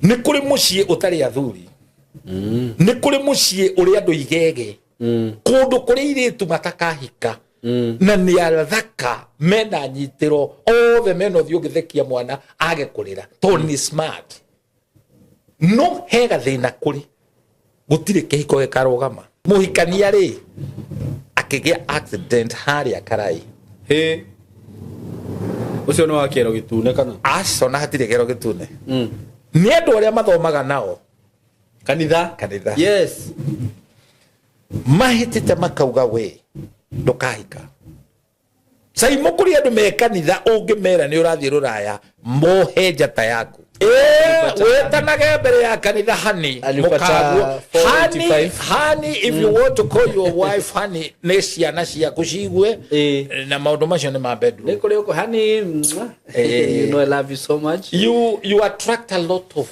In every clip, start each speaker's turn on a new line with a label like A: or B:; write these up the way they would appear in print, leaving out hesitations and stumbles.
A: Nĩ kũrĩ mũciĩ ũtarĩ athuri. Nĩ kũrĩ mũciĩ ũrĩ andũ igege. Kũndũ kũrĩ airĩtu matakahika. Na nĩ athaka mena nyitĩro othe mena ũthiũ ũngĩthekia mwana age kũrĩra tondũ nĩ smart. No he gathĩna kũrĩ gũtirĩ kĩhiko gĩkarũgama. Mũhikania rĩ akĩgĩa accident harĩa Karai.
B: Ucio no wa kĩero gĩtune kana?
A: Acona hatirĩ kĩero gĩtune. Nĩ andũ arĩa mathomaga nao
B: kanitha. Yes.
A: Mahĩtĩte makauga we ndũkahika. SYMO kũrĩ andũ me kanitha ũngĩmera nĩ ũrathiĩ rũraya mohe njata yaku. Wetanage mbere ya kanitha honey. Honey, if you want to call your wife honey, nĩ ciana ciaku cigue na maũndũ macio nĩ ma bedroom.
B: Nĩ kũrĩ ũko honey, you know I love you so much.
A: You attract a lot of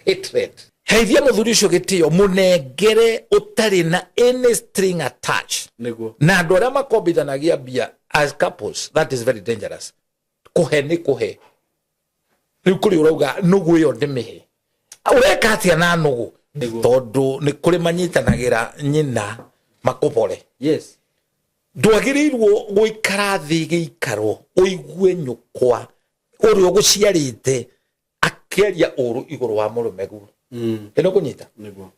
A: hatred. Heithia mũthuri ũcio gĩtĩo mũnengere ũtarĩ na any string attached. Na andũ arĩa makombithanagia mbia as couples, that is very dangerous. Kũhe nĩ kũhe. Rĩu kũrĩ ũrauga nũgũ ĩyo ndĩmĩhe. Ũreka atĩa na nũgũ? Tondũ nĩ kũrĩ manyitanagĩra nyina makũbore.
B: Yes.
A: Ndwagĩrĩirwo gũikara thĩ gĩikaro ũigue nyũkwa ũrĩa ũgũciarĩte akĩaria ũru igũrũ wa mũrũme guo. Ĩno kũnyita.
B: Nĩguo.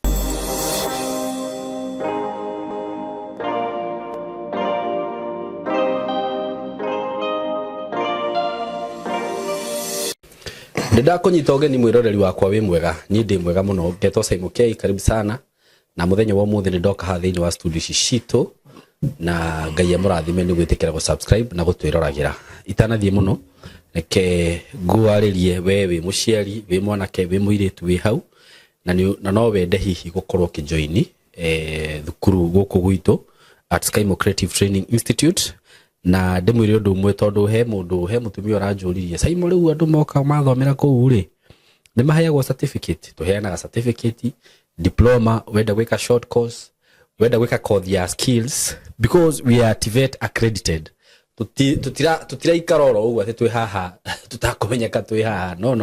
B: Ndenda kunyita ũgeni mwĩroreri wakwa wĩ mwega, ni ndĩ mwega mũno, ngetwo SYMO K, karibu sana. Na muthenya wa mũthĩ nĩ ndoka haha thĩinĩ wa studio citũ na Ngai amũrathime nĩ gwĩtĩkĩra gũ subscribe na gũtwĩroragĩra. Itanathiĩ mũno reke ngwarĩrie we wĩ mũciari, wĩ mwanake, wĩ mũirĩtu wĩ hau na no wende hihi gũkorwo kĩjoini thukuru gũkũ gwitũ at SYMO Creative Training Institute. Na ndĩmwĩre ũndũ ũmwe tondũ he mũtumia ũranjũririe SYMO rĩu andũ moka mathomera kũu rĩ nĩ maheagwo certificate. Tũheanaga certificate, diploma, wenda gwĩka short course, wenda gwĩka course ya skills, because we are TVET accredited. Tutiraikara oro ũguo atĩ twĩ haha tũtakũmenyeka twĩ haha. No.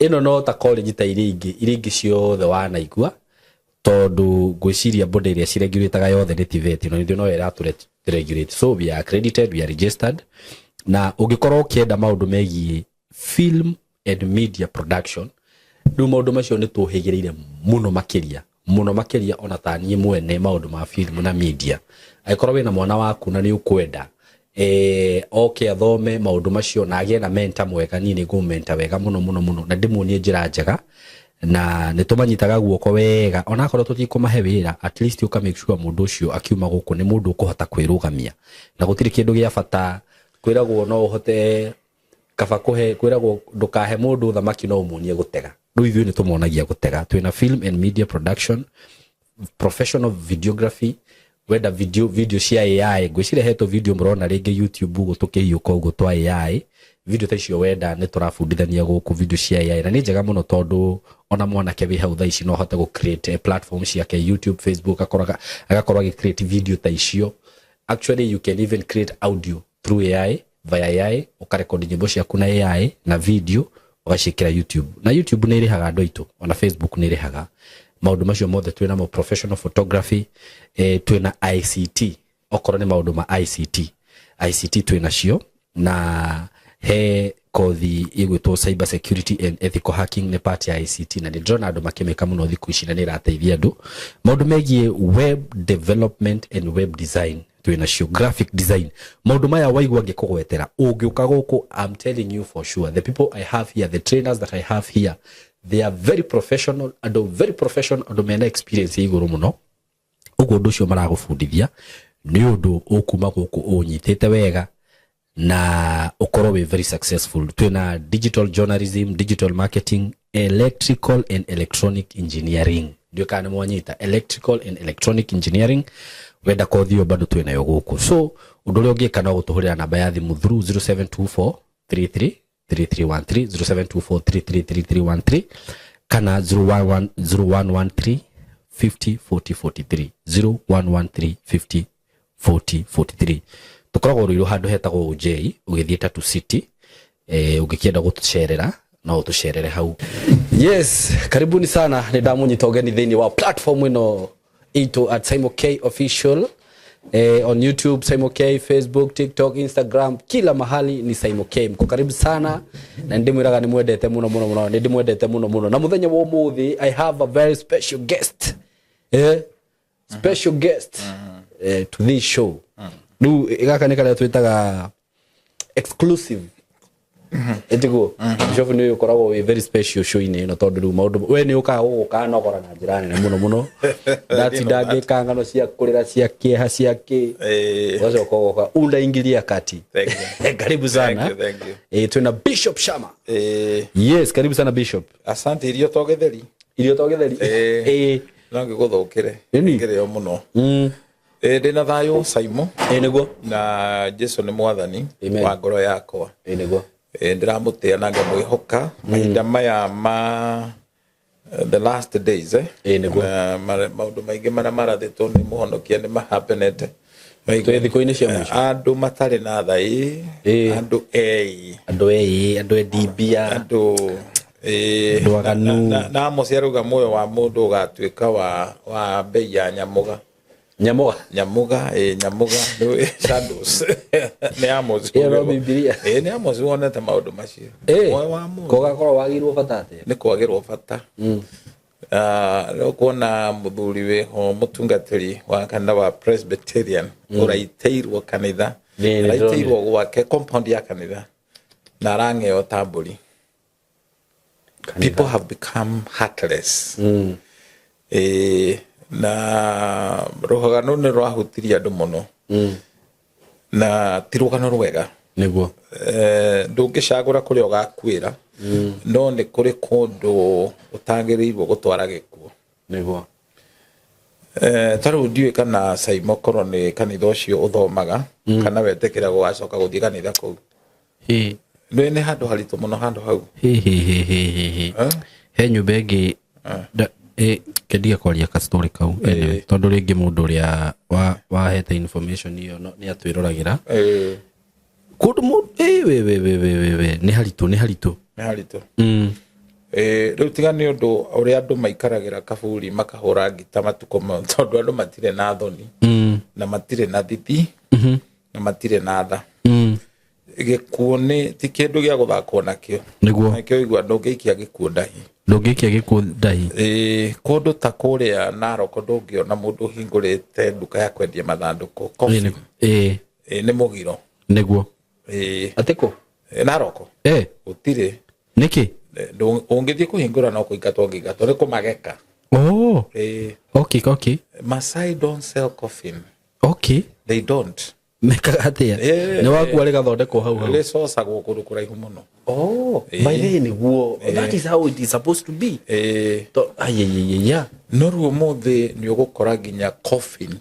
B: Ĩno no ta college ta iria ingĩ ciothe wanaigua tondũ gwĩciria body ĩrĩa ciregulataga yothe nĩ TVET. No nĩ no ĩratũre regulate. So we are accredited, we are registered. Na ũngĩkorwo ũkĩenda maũndũ megiĩ film and media production, rĩu maũndũ macio nĩ tũhĩgĩrĩire mũno makĩria ona ta niĩ mwene maũndũ ma film na media. Angĩkorwo wĩna mwana waku na nĩ ũkwenda oke athome maũndũ macio na agĩe na mentor mwega, niĩ nĩ ngũmenta wega mũno na ndĩmuonie njĩra njega na nĩ tũmanyitaga guoko wega ona akorwo tũtikũmahe wĩra, at least ũka make sure mũndũ ũcio akiuma gũkũ nĩ mũndũ ũkũhota kwĩrũgamia na gũtirĩ kĩndũ gĩa bata kwĩragwo no ũhote kaba kũhe, kwĩragwo ndũkahe mũndũ thamaki no ũmuonie gũtega. Rĩu ithuĩ nĩ tũmonagia gũtega. Twĩna film and media production, professional videography, wenda video cia AI, ngwĩciria hetwo video mũrona rĩngĩ YouTube gũtũkĩhiũka ũguo twa AI. Video ta icio wenda nĩ tũrabundithania gũkũ video cia AI na nĩ njega mũno tondũ ona mwanake wĩ hau thaa ici no hote create platform ciake YouTube, Facebook, agakorwo create video ta icio. Actually you can even create audio through AI, via AI, ukarekondi nyimbo ciaku na AI na video ugacikira YouTube. Na YouTube nĩ ĩrĩhaga andũ aitũ, ona Facebook nĩ ĩrĩhaga. Maũndũ macio mothe twĩna mo professional photography, twĩna ICT, okorwo nĩ maũndũ ma ICT twĩna cio na he kothi igwĩtwo cyber security and ethical hacking nĩ part ya ICT na nĩ ndĩrona andũ makĩmĩka mũno thikũ ici na nĩ ĩrateithia andũ. Maũndũ megiĩ web development and web design twĩna cio, graphic design. Maũndũ maya waigua ngĩkũgwetera ũngĩũka gũkũ, I'm telling you for sure, the people I have here, the trainers that I have here, they are very professional and mena experience igũrũ mũno. Ũguo ũndũ ũcio maragũbundithia nĩ ũndũ ũkuma gũkũ ũnyitĩte wega na ukorwo we very successful. Twina digital journalism, digital marketing, electrical and electronic engineering. Ndio kana mwanyita electrical and electronic engineering. Wenda kothi yo bado twina yo guku. So undu uri ungika no gutuhurira namba ya thimu through 0724 33 3313 0724 kana 0113 50 40 43 0113 50 40 43. Tukoragwo rĩrũ handũ hetagwo J ugithie Tatu City, ungĩkĩenda gũtucerera no tucerere hau. Yes, karibuni sana ni ndamunyita ugeni thini wa platform ino into at SYMO K official on YouTube, SYMO K, Facebook, TikTok, Instagram, kila mahali ni SYMO K. Mko karibu sana na ndimwiraga ni mwendete muno muno muno, ndi mwendete muno muno. Na muthenya wa umuthi I have a very special guest. Special guest to this show. Du igaka nikala twitaga exclusive. Etigo shofu ni ukoragwo we very special show ine no tondu ru maundu we ni ukaga nogora na njira nene muno muno dati dage kangano cia kurira cia kieha cia ki wazo kogoka unda ingilia kati. Karibu sana.
C: Thank you.
B: Tuna Bishop Shama. Yes, karibu sana Bishop.
C: Asante irio togetheri nange guthukire ngire muno ndina thayo SYMO
B: niguo
C: na Jesu ni mwathani wa ngoro yakwa
B: niguo
C: ndiramutia na ngamwihoka mahinda maya ma the last days
B: niguo
C: maundu maingi marathitwo ni muhonokia ni mahapenete
B: thiko-ini cia mwisho
C: andu matari na thai
B: andu edibia
C: andu na musiaruga moyo wa mundu ugatwika wa bei ya nyamuga
B: nyamuga
C: no shadows ne amos ne amos wonete maundu macio moyo wa mundu
B: kogakorwo wagirwo batate
C: ni kwagirwo bata no kuona muthuri weho mutungatiri wa kana wa Presbyterian uraiteirwo kanitha uraiteirwo gwake compound ya kanitha na rangeo tamburi. People have become heartless. Na rohagano ni rwahutiria andu muno. Na tirugano rwega.
B: Niguo.
C: Ndungicagura kuri ogakwira. No ni kuri kundu utangirirwo gutwara gikuo.
B: Niguo.
C: Taru ndiwe kana SYMO korone kanitha ucio uthomaga kana wetekera gwacoka guthii kanitha kuu. Ni handu haritu muno handu hau.
B: He nyumba ingi kendia kwaria ka story kau tondu ringi mundu ria wahete information iyo ni atwirораgira kundu we ni haritu riu tiga ni undu uria andu maikaragira kaburi makahura ngita matuko tondu andu matire na thoni na matire na thithi na matire na tha gikuone ti kindu gia guthakwo nakio niguo
C: nakio igwa ndungiikia gikuo ndahi kundu ta kuria Naroko ndungiona mundu hingurite nduka ya kwendia mathanduku coffee ni mugiro
B: niguo atiko
C: Naroko utire
B: niki
C: ungithie kuhingura no kuingatwo ngigatwo ni kumageka
B: okay
C: Masai don't sell coffee they don't
B: meka atia ni waku ari gathondeko hau
C: le sosa gukundu kuraihu muno
B: by the niguo that is how it is supposed to be to
C: no ruo mothe ni ugukora ginya coffin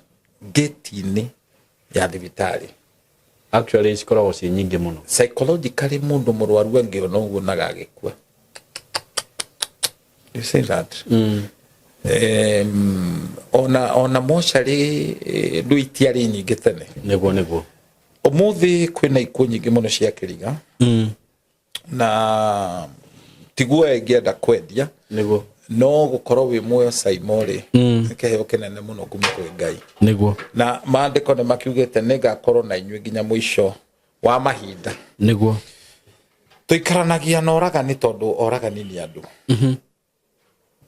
C: gate-ini ya thibitari
B: actually ikoragwo ci nyingi muno
C: psychologically mundu murwaru angiona uguo nagagikua you say that ona moshari duitiari nyingi tene
B: niguo
C: umuthi kwina ikuo nyingi muno cia kiriga na tiguo engienda kwendia
B: niguo
C: no gukorwo wi muoyo SYMO ri keheo kenene muno kuma kwi Ngai
B: niguo na
C: maandiko ne makiugete negakorwo na inywe ginya mwisho wa mahinda
B: niguo
C: tuikaranagia na oragani tondu oragani ni andu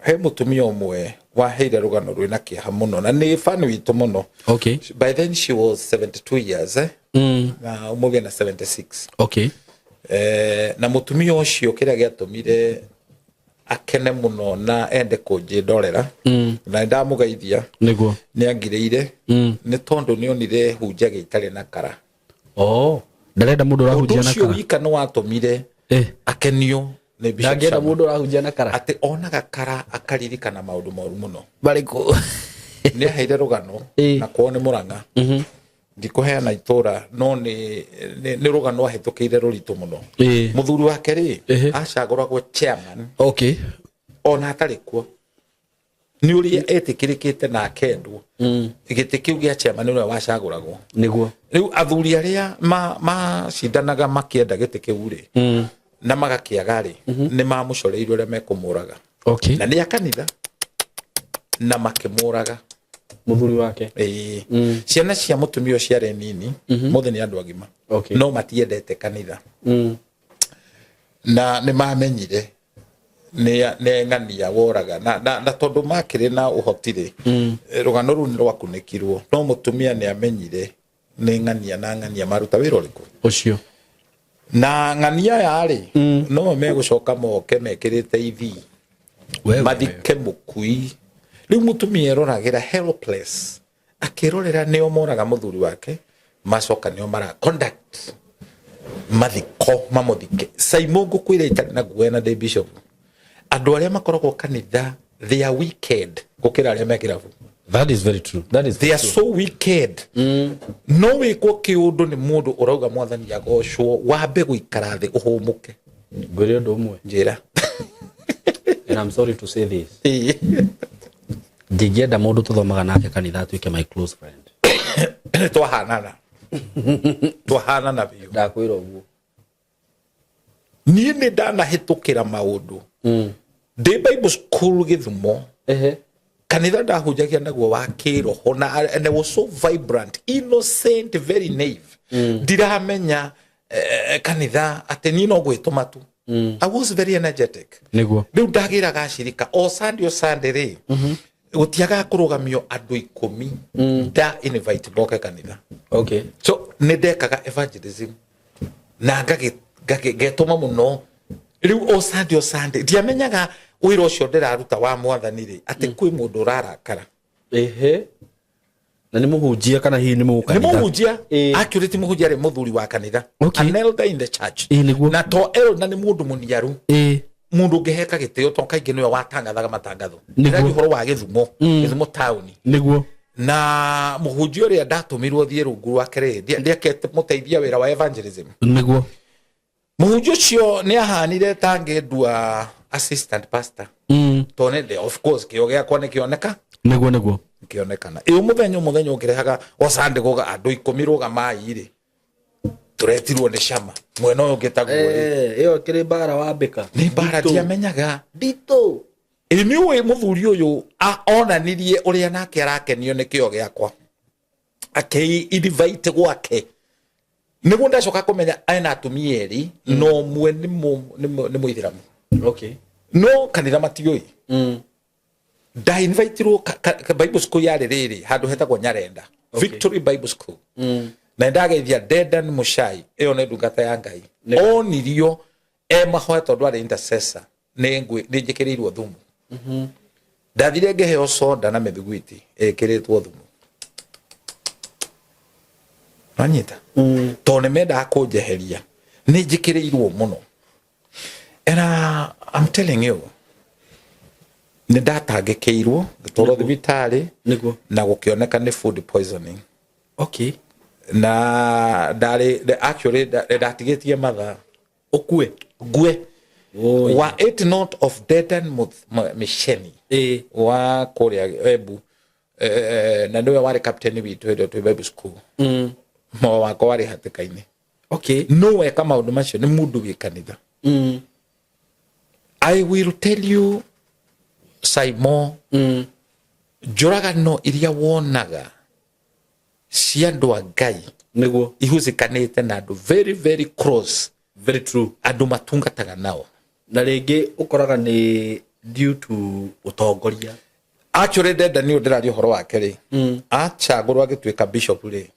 C: he mutumia umwe waheire rugano rwina kiha muno na ni fan witu muno by then she was 72 years na umuge na 76 na mutumia ucio kiria giatumire akene muno na ende kunjindorera na ndamugeithia
B: niguo
C: ni angireire ni tondu ni onire hunja gitari na kara
B: ndarenda mundu rahunjia na kara
C: ucio wika no watumire akenio ni Bishop
B: ngenda mundu rahunjia na kara
C: ati onaga kara akaririkana maundu moru muno
B: bariku
C: ni aheire rugano na kuone muranga ndikuheana itura no ni rugano ahitukiire ruritu muno muthuri wake ri acaguragwo chairman ona atarikuo ni uri etikirikite na akendwo igiti kiu gia chairman ni wacaguragwo
B: niguo
C: riu athuri aria ma cindanaga makienda giti kiu ri na magakiagari ni mamucoreirwo ria mekumuraga na ni akanitha na makimuraga
B: muthuri wake
C: ciana cia mutumio ciare nini mothe ni andu agima no matiendete kanitha na ni mamenyire ni ng'ania woraga na tondu makire na uhotire rugano ru ni rwakunekirwo no mutumia ni amenyire ni ng'ania maruta wira uriku
B: ucio
C: na ng'ania yari no megucoka moke mekirite ithi mathike mukui riu mutumia eroragira helpless akirorera nio moraga muthuri wake macoka nio mara conduct mathiko mamuthike SYMO ngukwira itari na guena de bishop andu aria makoragwo kanitha they are wicked gukira aria mekirabu.
B: That is very true.
C: They are so wicked. No wikwo kiundu ni mundu urauga mwathani agocwo wambe guikara thi uhumuke
B: ngwire undu umwe
C: njira
B: and I'm sorry to say this ndigienda mundu tuthomaga nake kanitha tuike my close friend
C: twahanana biu
B: ndakwira uguo
C: ni ndanahitukira maundu ndi Bible school Githumo kanitha ndahunjagia naguo wa kiroho na and I was so vibrant, innocent, very naive. Ndiramenya kanitha ati ni no gwituma tu. I was very energetic.
B: Niguo
C: Riu ndagira gashirika o Sunday ri gutiaga kurugamio andu 10 da invite boke kanitha.
B: Okay.
C: So ni ndekaga evangelism na getuma muno. Riu o Sunday ndiamenyaga wira ucio ndiraruta wa mwathani ri ati kwi mundu rarakara
B: na ni muhunjia kana hihi ni mukanitha
C: ni muhunjia accurate muhunjia ri muthuri wa kanitha an elder in the church na to na ni mundu muniaru mundu ngeheka gitio to kaingi niwe watangathaga matangatho ndira horo wa Githumo town
B: niguo
C: na muhunjia ri ndatumirwo thie rungu rwa kire ndiakete muteithia wira wa evangelism
B: niguo
C: muhunjia cio ni ahanire tangedua assistant pastor tonende of course kiogia kwa nikioneka
B: niguo
C: kionekana iyo muthenyo ngirehaga o Sunday goga andu 10 ruga mairi turetirwo ni shama mwena uyu ngitagwo
B: iyo kiri bara wambika
C: ni bara ndiamenyaga
B: dito
C: ni we muthuri uyu onanirie uria nake arakenio ni kio giakwa akei invite gwake niguo ndacoka kumenya aina atumieri no mwe ni muithiramu.
B: Okay.
C: No kanitha matioi da invite ro Bible school yare riri handu hetagwo Nyarenda Victory Bible School na ndageithia Dedan Mushai iyo ne ndungata ya Ngai onirio mahoya tondu ari intercessor ni njikirirwo thumu ndathire ngeheo soda na mithiguiti ikiritwo thumu anyita to ne menda kunjeheria ni njikirirwo muno. And I'm telling you, ni ndatangikirwo gitoro thibitari na gukioneka ni food poisoning.
B: Okay.
C: Na actually ndatigetie matha
B: okue
C: gwe wa 8 note of Dedan Misheni wa Kuria Ebu na ndiwe wari captain witu ndo tu Bible school mo wako wari hatikaini.
B: Okay.
C: No we kama undu macio ni mundu wi kanitha. I will tell you SYMO njuragano iria wonaga cia andu a Ngai
B: niguo
C: ihuzikanite na andu very very close.
B: Very true.
C: Andu matungataga nao
B: na ringi ukoraga ni due to utongoria.
C: Actually Dedan ni ndirari horo wake ri achagurwa gituika bishop ri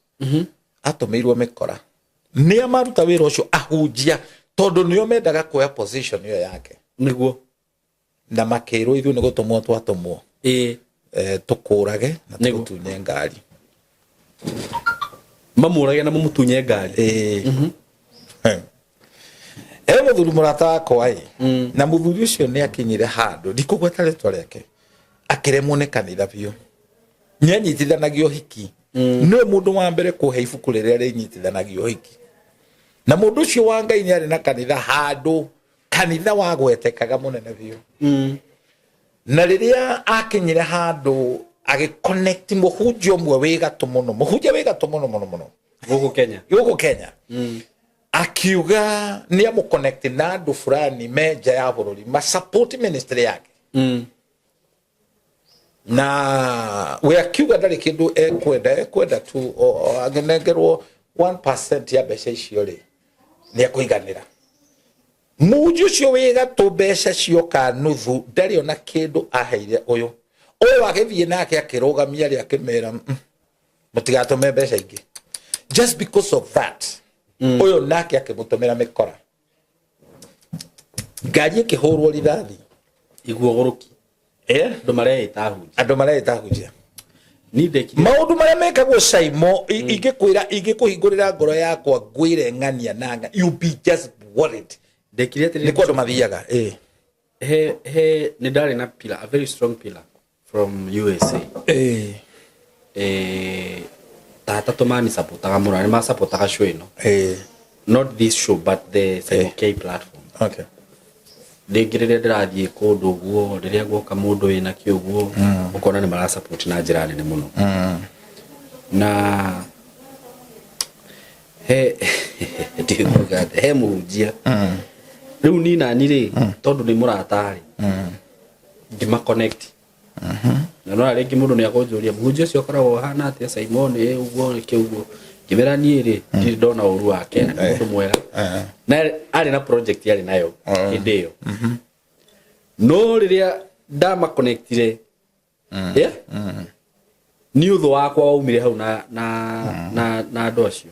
C: atumirwo mikora ni amaruta wira ucio ahunjia tondu nio mendaga kuoya position iyo yake
B: niguo
C: na makiro ithu ni gutumwo twatumwo tukurage na tutunye ngari
B: mamurage na mumutunye ngari
C: muthuri murata wakwa na muthuri ucio ni akinyire handu ndikugweta ritwa riake akiremwo ni kanitha biu nyanyitithanagio hiki niwe mundu wa mbere kuhe ibuku riria rinyitithanagio hiki na mundu ucio wa Ngai ni ari na kanitha handu kanitha wagwetekaga munene biu na riria akinyire handu agiconnect muhunjia umwe wi gatu muno muhunjia wi gatu muno guku Kenya akiuga ni amu connect na andu fulani meja ya bururi ma support ministry yake na we akiuga ndari kindu ekwenda tu agenengerwo 1% ya mbeca icio ri ni akuiganira muju cio wiga tu mbeca cio ka nuthu ndari ona kindu aheire uyu agithie nake akirugamia ri akimera mutigatume mbeca ingi just because of that uyu nake akimutumira mikora ngari ikihurwo rithathi
B: iguogoroki
C: andu mareta hujia
B: ni ndeki
C: maundu maria mekagwo SYMO ingikuhingurira ngoro yakwa ngwire ng'ania nanga you be just worried
B: ndekire atiri
C: ni kwandu mathiaga
B: ni ndari na pillar, a very strong pillar from USA tata tomani supportaga murani ma supportaga show ino not this show but the SYMO platform
C: okay
B: ndingirire ndirathie kundu guo riria guoka mundu wina kiuguo ukona ni mara support na njira nene muno na he muhunjia riu ni nani ri tondu ni muratari ngima connect na no ari mundu ni akonjuria muhunjia cio koragwo hana atia SYMO ni uguo ni kiuguo kimera ni ri ndi ndona uru wake na mundu mwega na ari na project yari nayo ndio no riria ndama connectire ni utho wakwa waumire hau na ndo acio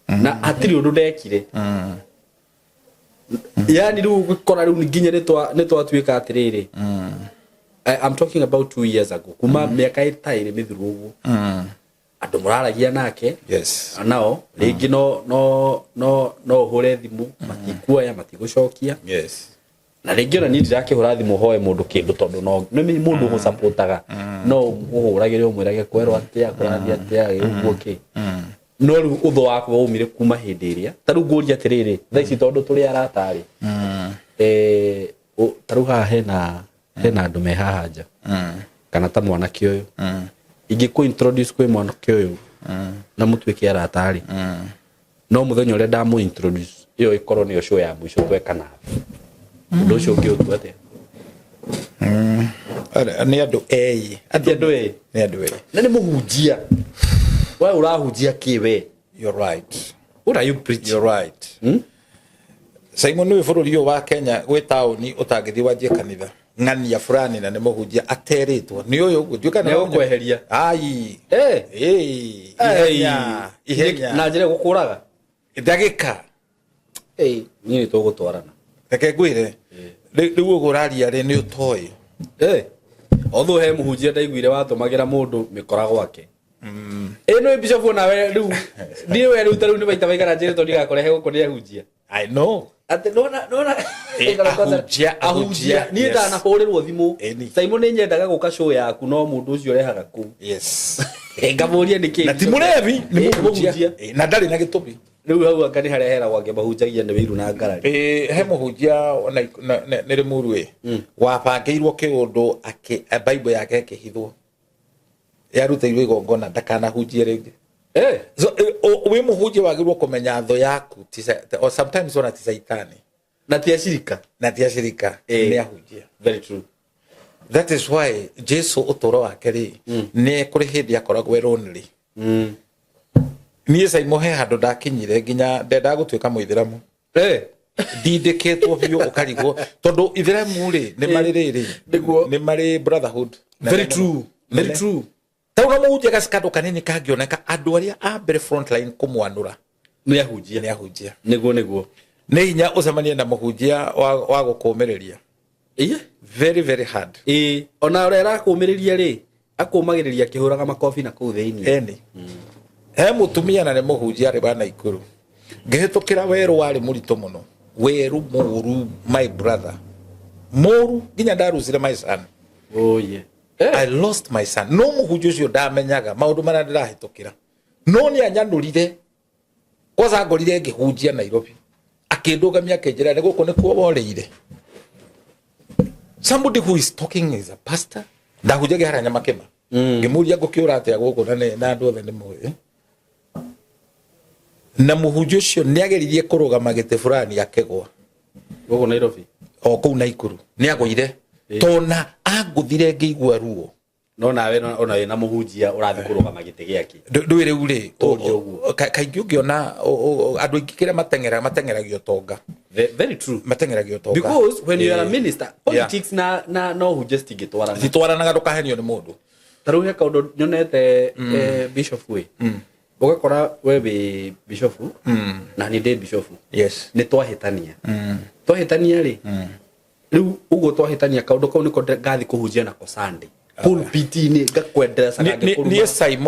B: na atiri undu ndekire yani riu gukora riu nginya ni twatuika atiriri I'm talking about 2 years ago kuma miaka itaire mithuru uguo andu muraragia nake
C: yes
B: nao ringi no hore thimu matikuoya matigucokia
C: yes
B: na ringi ona ni ndirakihura thimu hoe mundu kindu tondu no ni mundu go supportaga no uhuragire umwirage kwerwo atia kurathia atia uguo ki no riu utho wakwa umire kuma hindi iria taru nguria atiriri thaici tondu turi aratari taru haha hena andu me haha nja kana ta mwana kioyo ingi ku introduce kwi mwana kioyo na mutuike aratari no muthenya ule ndamu introduce iyo ikorwo ni show ya mwisho tweka na ndo show kio twate
C: ni andu ni andu
B: na ni muhunjia wewe urahunjia kiwe
C: you're right
B: what are you preaching
C: you're right SYMO ni bururi wa Kenya gwi tauni utangithi wanjie kanitha ng'ania fulani na nimuhunjia ateritwo ni uyu gutuika
B: na gukweheria
C: ai ihenya
B: na njire gukuraga
C: ndagika
B: ni tugutwarana
C: reke ngwire riu uguraria ri ni utoi
B: although he muhunjia ndaiguire watumagira mundu mikora gwake no bishop na we riu ni we riu taru ni baita baikara njire to ndigakorehe gukoni ahunjia
C: I know
B: ate nona ahunjia ni ndana horirwo thimu SYMO ni nyendaga guka show yaku no mundu ucio rehaga ku
C: yes
B: ngamuria niki
C: na timurevi ni muhunjia na ndari na gitumi
B: riu hau akani haria hera gwake bahunjagia ni wiru na ngarari
C: he muhunjia ni rimurwe wabangeirwo kiundu bible yake kihithwo yaruteirwo igongona ndakana hunjie ringi so we muhunjia wagirwo kumenya tho yaku or sometimes ona tisaitani
B: na tiashirika
C: ni ahunjia
B: very true
C: that is why Jesu utoro wake ri ni kuri hindi akoragwo lonely ni SYMO he handu ndakinyire nginya ndenda gutuika muithiramu ndindiketwo biu ukarigwo tondu ithiramu ri ni mari riri ni mari brotherhood
B: very true
C: tauna muhunjia gasikado kanini kangioneka andu aria a mbere frontline kumwanura
B: ni ahunjia niguo
C: ni hinya ucemanie na muhunjia wa gukumiriria very very hard
B: ona urera kumiriria ri akumagiriria kihuraga makofi na kuu theini
C: he mutumia na ni muhunjia ri bana ikuru ngihitukira weru wari murito muno weru muru my brother muru nginya ndaruzire my son I lost my son no muhunjia ucio ndamenyaga maundu maria ndirahitukira no ni anyandurire kwanza ngorire ngihunjia Nairobi akindugamia kenjira ni guku ni kuo woreire somebody who is talking is a pastor ndahunjagia haranya makema ngimuria ngukiura atia guku na andu othe ni moyo na muhunjia ucio ni ageririe kurugama gite fulani akegwa
B: gogo Nairobi
C: o kuu Naikuru ni agwire tona aguthire ngeigua ruo
B: no nawe ona na muhunjia urathi kurugama gite giaki
C: ndwire uri kaingi ungiona andu ingikira matengeragio tonga
B: very true
C: matengeragio tonga
B: because when you are a minister politics na no who just gitwarana
C: zitwaranaga ndukahenio ni mundu
B: taruhe kaundu nyonete bishop we ugakora we be bishop na ni de bishop
C: yes
B: ni twahitania ri riu ugo twahitania kaundu kau niko ngathi kuhunjia na ko Sunday pulpit ni gakwendera
C: sagage kuruma ni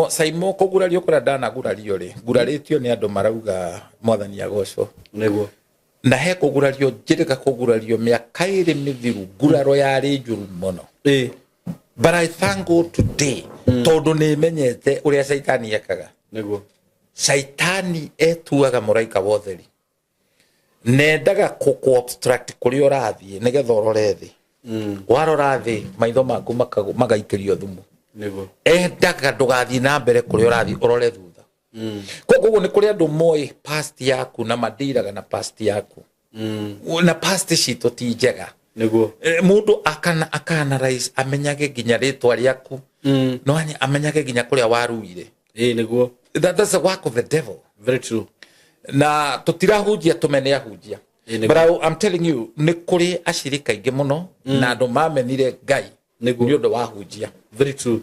C: SYMO kugurario kura dana gurario ri guraritio ni andu marauga mwathani agoco
B: neguo
C: na he kugurario njirika kugurario miaka iri mithiru guraro yari njuru muno but I thank God today tondu ni menyete uria shaitani ekaga
B: neguo
C: shaitani etuaga muraika wotheri nendaga ku obstruct kuri urathie nigetha urore thi warora thi maitho maku magaikirio thumu
B: neguo
C: endaga ndugathie na mbere kuri urathie urore thutha koguo ni kuri andu moi past yaku na madiraga na past yaku na past cito ti njega
B: neguo
C: mundu akanalyze amenyage ginya ritwa riaku no amenyage ginya kuria waruire
B: neguo
C: that's the work of the devil.
B: Very true.
C: Na tutirahujia tumene ahujia. But I'm telling you ni kuri ashirika ingi muno na andu mamenire Ngai ni undu wa hujia.
B: Very true.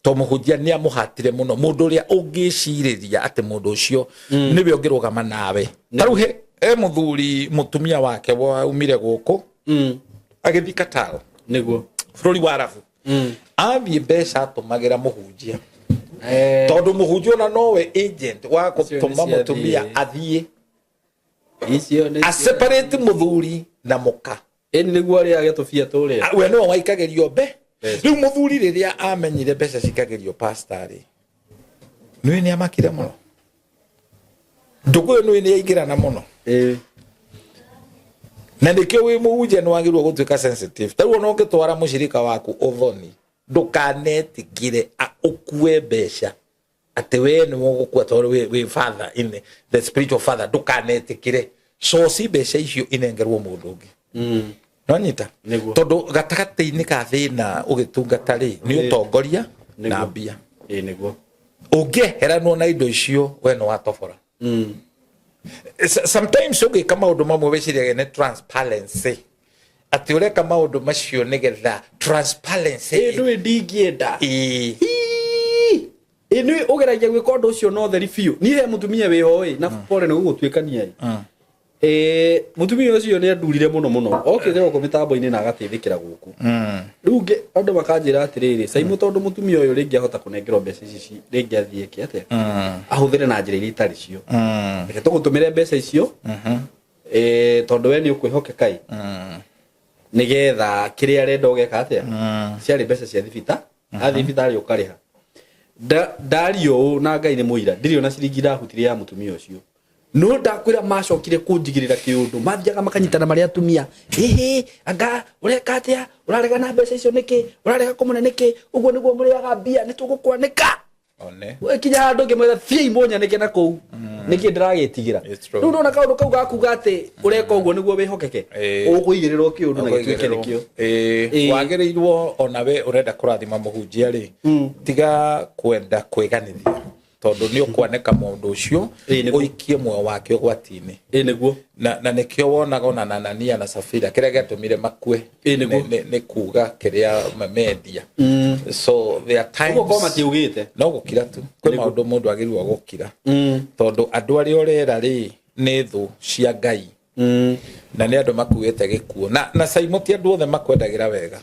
C: To muhujia ni amuhatire muno mundu uria ungiciriria ati mundu ucio niwe ungirugama nawe. Taruhe muthuri mutumia wake wa umire guku agithika tao
B: niguo
C: bururi wa Arabu athie mbeca tumagira muhujia tondu muhunjia na nowe agent wa gutuma mutumia athie
B: icio ni
C: a separate muthuri na muka
B: niguo ri agetufia turia
C: we no waikagerio be riu muthuri riria amenyire mbeca cikagerio pastor ni amakire muno Ndugu ni aingirana muno na ndikio wi muhunjia ni wagirwo gutuika sensitive taruo no ngitwara mushirika waku uthoni ndukanetikire ukue mbeca ati we ni gukua tondu we father in the spiritual father ndukanetikire so si mbeca icio inengerwo mundu ungi no nyita tondu gatagati-ini ka thina ugitungata ri ni utongoria na mbia
B: niguo
C: ungeheranwo na indo icio we no watobora sometimes ugika maundu mamwe wiciriaga ni transparency ati ureka maundu macio nigetha transparency
B: ndu ndingienda ni ugeragia gwika undu ucio no theri biu ni he mutumia wi hoi na pole ni gugutwikania mutumia ucio ni andurire muno okire ko mitambo-ini na agateithikira guku ruge andu makanjira atiriri SYMO tondu mutumia uyu ringi ahota kunengerwo mbeca ici ringi athie kiate ahuthire na njira iria itari cio reke tugutumire mbeca icio tondu we ni ukwihokekai nigetha kiria arenda ugeka atia ciari mbeca cia thibita athi thibitari ukariha dario na Ngai ni muira ndirio na ciringi ndahutirie ya mutumia ucio no ndakwira macokire kunjigirira kiundu mathiaga makanyitana maria atumia anga ureka atia urarega na mbeca icio niki urarega kumuna niki uguo niguo muriaga mbia ni tugukwanika
C: one
B: we kinya handu ngimwetha thia imunya niki na kou niki ndiragitigira riu ndona kaundu kau gakuga ati ureka uguo niguo wihokeke ukuigirirwo kiundu na gitwike nikio
C: wagirirwo ona we urenda kurathima muhunjia ri tiga kwenda kwiganithia tondu ni ukwaneka mundu ucio uikie muoyo wake ugwati-ini
B: niguo
C: na nikio wonaga ona Anania na Safira kiria giatumire makue ni kuga kiria media so there are times
B: ugo matiugite
C: no gukira tu kwi maundu mundu agirwa gukira tondu andu aria urera ri ni thu cia Ngai na ni andu makuite gikuo na SYMO ti andu othe makwendagira wega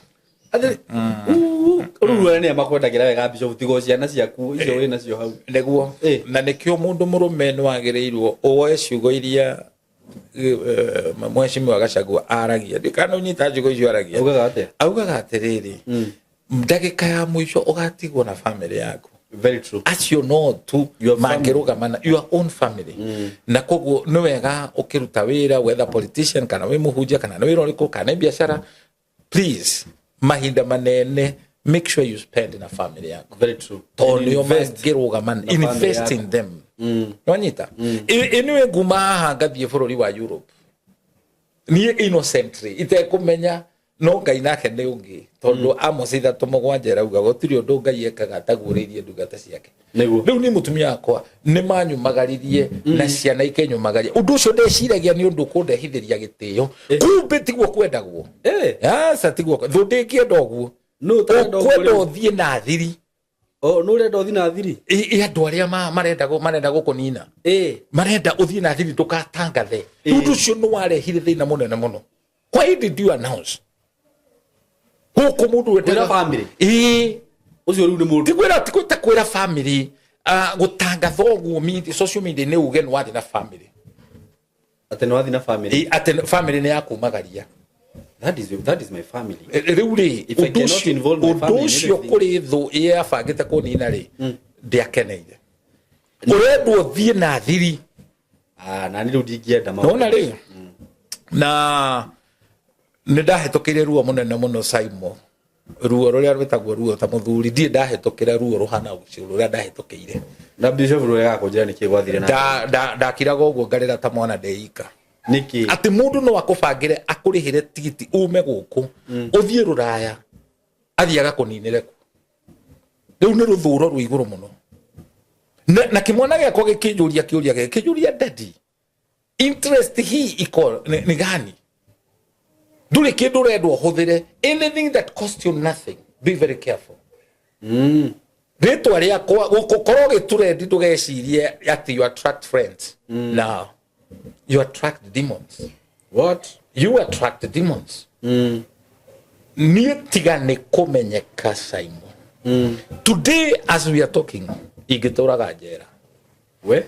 B: ruwa ni amakwendagira wega bishop tigo ciana ciaku icio we nacio hau
C: niguo na nikio mundu murume no agirirwo oe ciugo iria mheshimiwa Gachagua aragia ndikana unyita ciugo icio aragia augaga atiriri ndagika ya mwisho ugatigwo na family yaku
B: very true
C: acio no tu mangirugamana your own family na koguo no wega ukiruta wira whether politician kana we muhunjia kana no wira uriko kana biashara please mahinda manene make sure you spend in a family yako
B: very true
C: tonyo mangirugamana invest in them Nwanyita iniwe nguma haha ngathie bururi wa Europe ni innocently itekumenya no ngai nake ni ungi tondu amositha tumugwanje rauga gutiri undu ngai ekaga taguririe ndungata ciake riu ni mutumia akwa ni manyumagaririe na ciana ikenyumagaria undu ucio ndeciragia ni undu kundehithiria gitio kumbe tiguo kwendagwo sa tiguo thundikienda uguo no kwenda uthie na thiri
B: no urenda uthie na thiri
C: andu aria marenda gukunina marenda uthie na thiri tukatangathe undu ucio no warehire thina munene muno. Why did you announce huko mundu wetera
B: family ucio riu ni mundu
C: tikwira kwira family gutangatha uguo social media ni uge nwathi na family
B: ate nwathi na family
C: ate family ni yakumagaria
B: that is my family
C: riu ri uducio kuri thu ye afangite kunina ri ndiakeneire urendwo thie na thiri
B: na ni riu ndingienda
C: nona ri na ndahetukire ruo munene muno SYMO ruo ruria rwitagwo ruo ta muthuri ndie ndahetukire ruo ruhana ucio ruria ndahetukire
B: na bishop ruria kunjira niki gwathire
C: na ndakiraga uguo ngarira ta mwana ndeika
B: niki
C: ati mundu no akubangire akurihire tigiti ume guku uthie ruraya athiaga kuninire ku riu ni ruthuro rwa iguru muno na kimwana giakwa gikijuria daddy interest hii iko ni gani dule kindu redwo huthire anything that cost you nothing be very careful ritwa ria kwa gukorwo giturendi ndugecirie ati you attract friends no you attract demons.
B: What?
C: You attract demons. Ni tigane kumenyeka SYMO. Today as we are talking igitoraga njera
B: we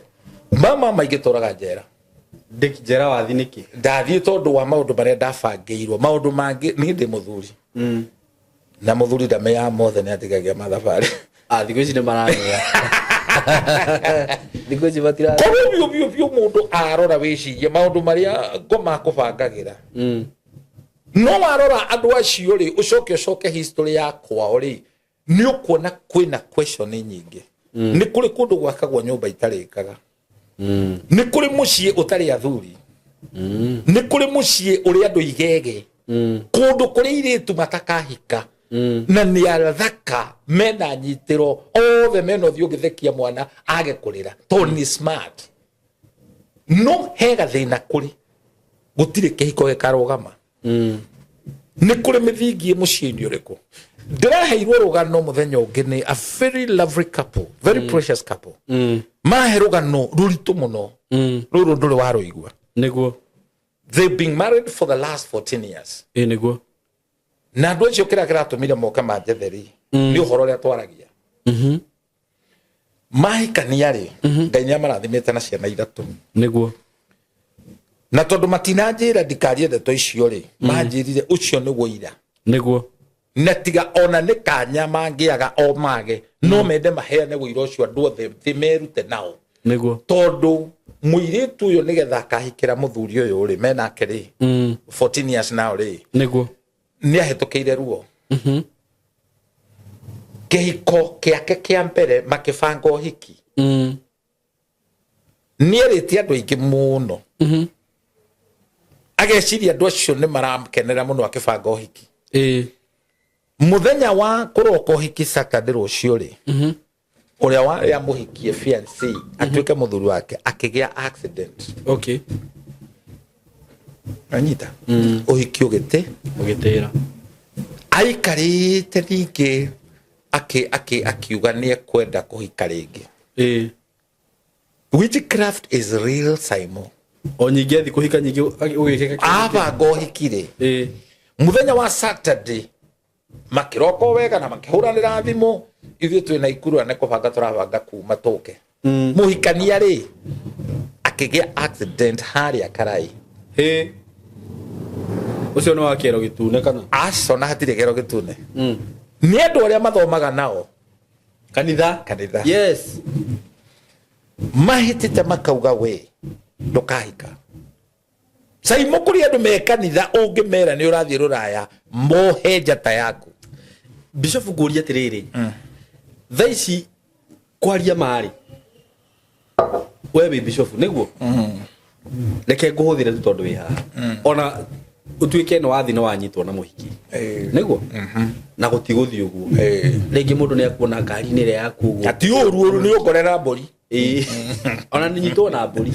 C: mama maigitoraga njera
B: ndikijera wathi niki
C: ndathie tondu wa maundu maria ndabangiirwo maundu mangi ni ndi muthuri na muthuri ndameya mothe ni atigagia mathabari
B: thiku ici ni maramenya thiku ici batira
C: ko mundu arora wicirie maundu maria ngoma kubangagira no warora andu acio ri ucoke history yakwa ri ni ukuona kwina question nyingi ni kuri kundu gwakagwo nyumba itarikaga ni kuri mucii utari athuri ni kuri mucii uri andu igege kundu kuri iritu matakahika na ni athaka mena nyitiro othe meno thio githekia mwana age kurira to ni smart no hega thina kuri gutire kihiko gikarugama ni kuri mithingi mucii uriku ndiraheirwo rugano muthenya ungi ni a very lovely couple very precious couple mahe rugano ruritu muno ruru nduri waruigwa
B: niguo
C: they've been married for the last 14 years
B: niguo
C: na ndu cio kira tumire moka manjetheri ni uhoro ria twaragia mahikania ri ngai ni amarathimite na ciana ithatu
B: niguo
C: na tondu matinanjira ndikarie ndeto icio ri manjirire ucio ni woira
B: niguo
C: na tiga ona ni kanya mangiaga o mage no mende maheane wira ucio andu othe thimerute nao
B: niguo
C: tondu muiritu uyu nigetha akahikira muthuri uyu ri menake ri 14 years now ri
B: niguo
C: ni ahetukiire ruo kihiko kiake kia mbere makibanga uhiki ni erite andu aingi muno ageciria andu acio ni marakenera muno akibanga uhiki muthenya wa kuroko uhiki Saturday rucio ri uria wari amuhikie fiancé atuike muthuri wake akigia accident
B: okay
C: anyita uhiki ugitira aikarite ningi akiuga ni ekwenda kuhika ringi witchcraft is real SYMO
B: o nyingi athi kuhika nyingi ugikeka
C: aba gohikire muthenya wa Saturday makiroko wega na makihuranira thimu ithuĩ twina ikuru ane kubanga turabanga kuma tuke muhikania ri akigia accident haria karai
B: ucio no wakero gitune kana
C: aco na hatire kero gitune ni andu aria mathomaga nao
B: kanitha yes
C: mahitite makauga we ndukahika SYMO kuri andu me kanitha ungimera ni urathie ruraya mohe njata yaku
B: bishop nguria tiriri thaici kwaria mari we bi bishop niguo leke nguhuthire tu tondu wi ha ona utuike no wathi no wanyitwo na muhiki niguo na gutiguthi uguo ringi mundu ni akuona ngari ni ria yaku uguo
A: ati uru ni ukorera mburi
B: ona ni nyitwo na mburi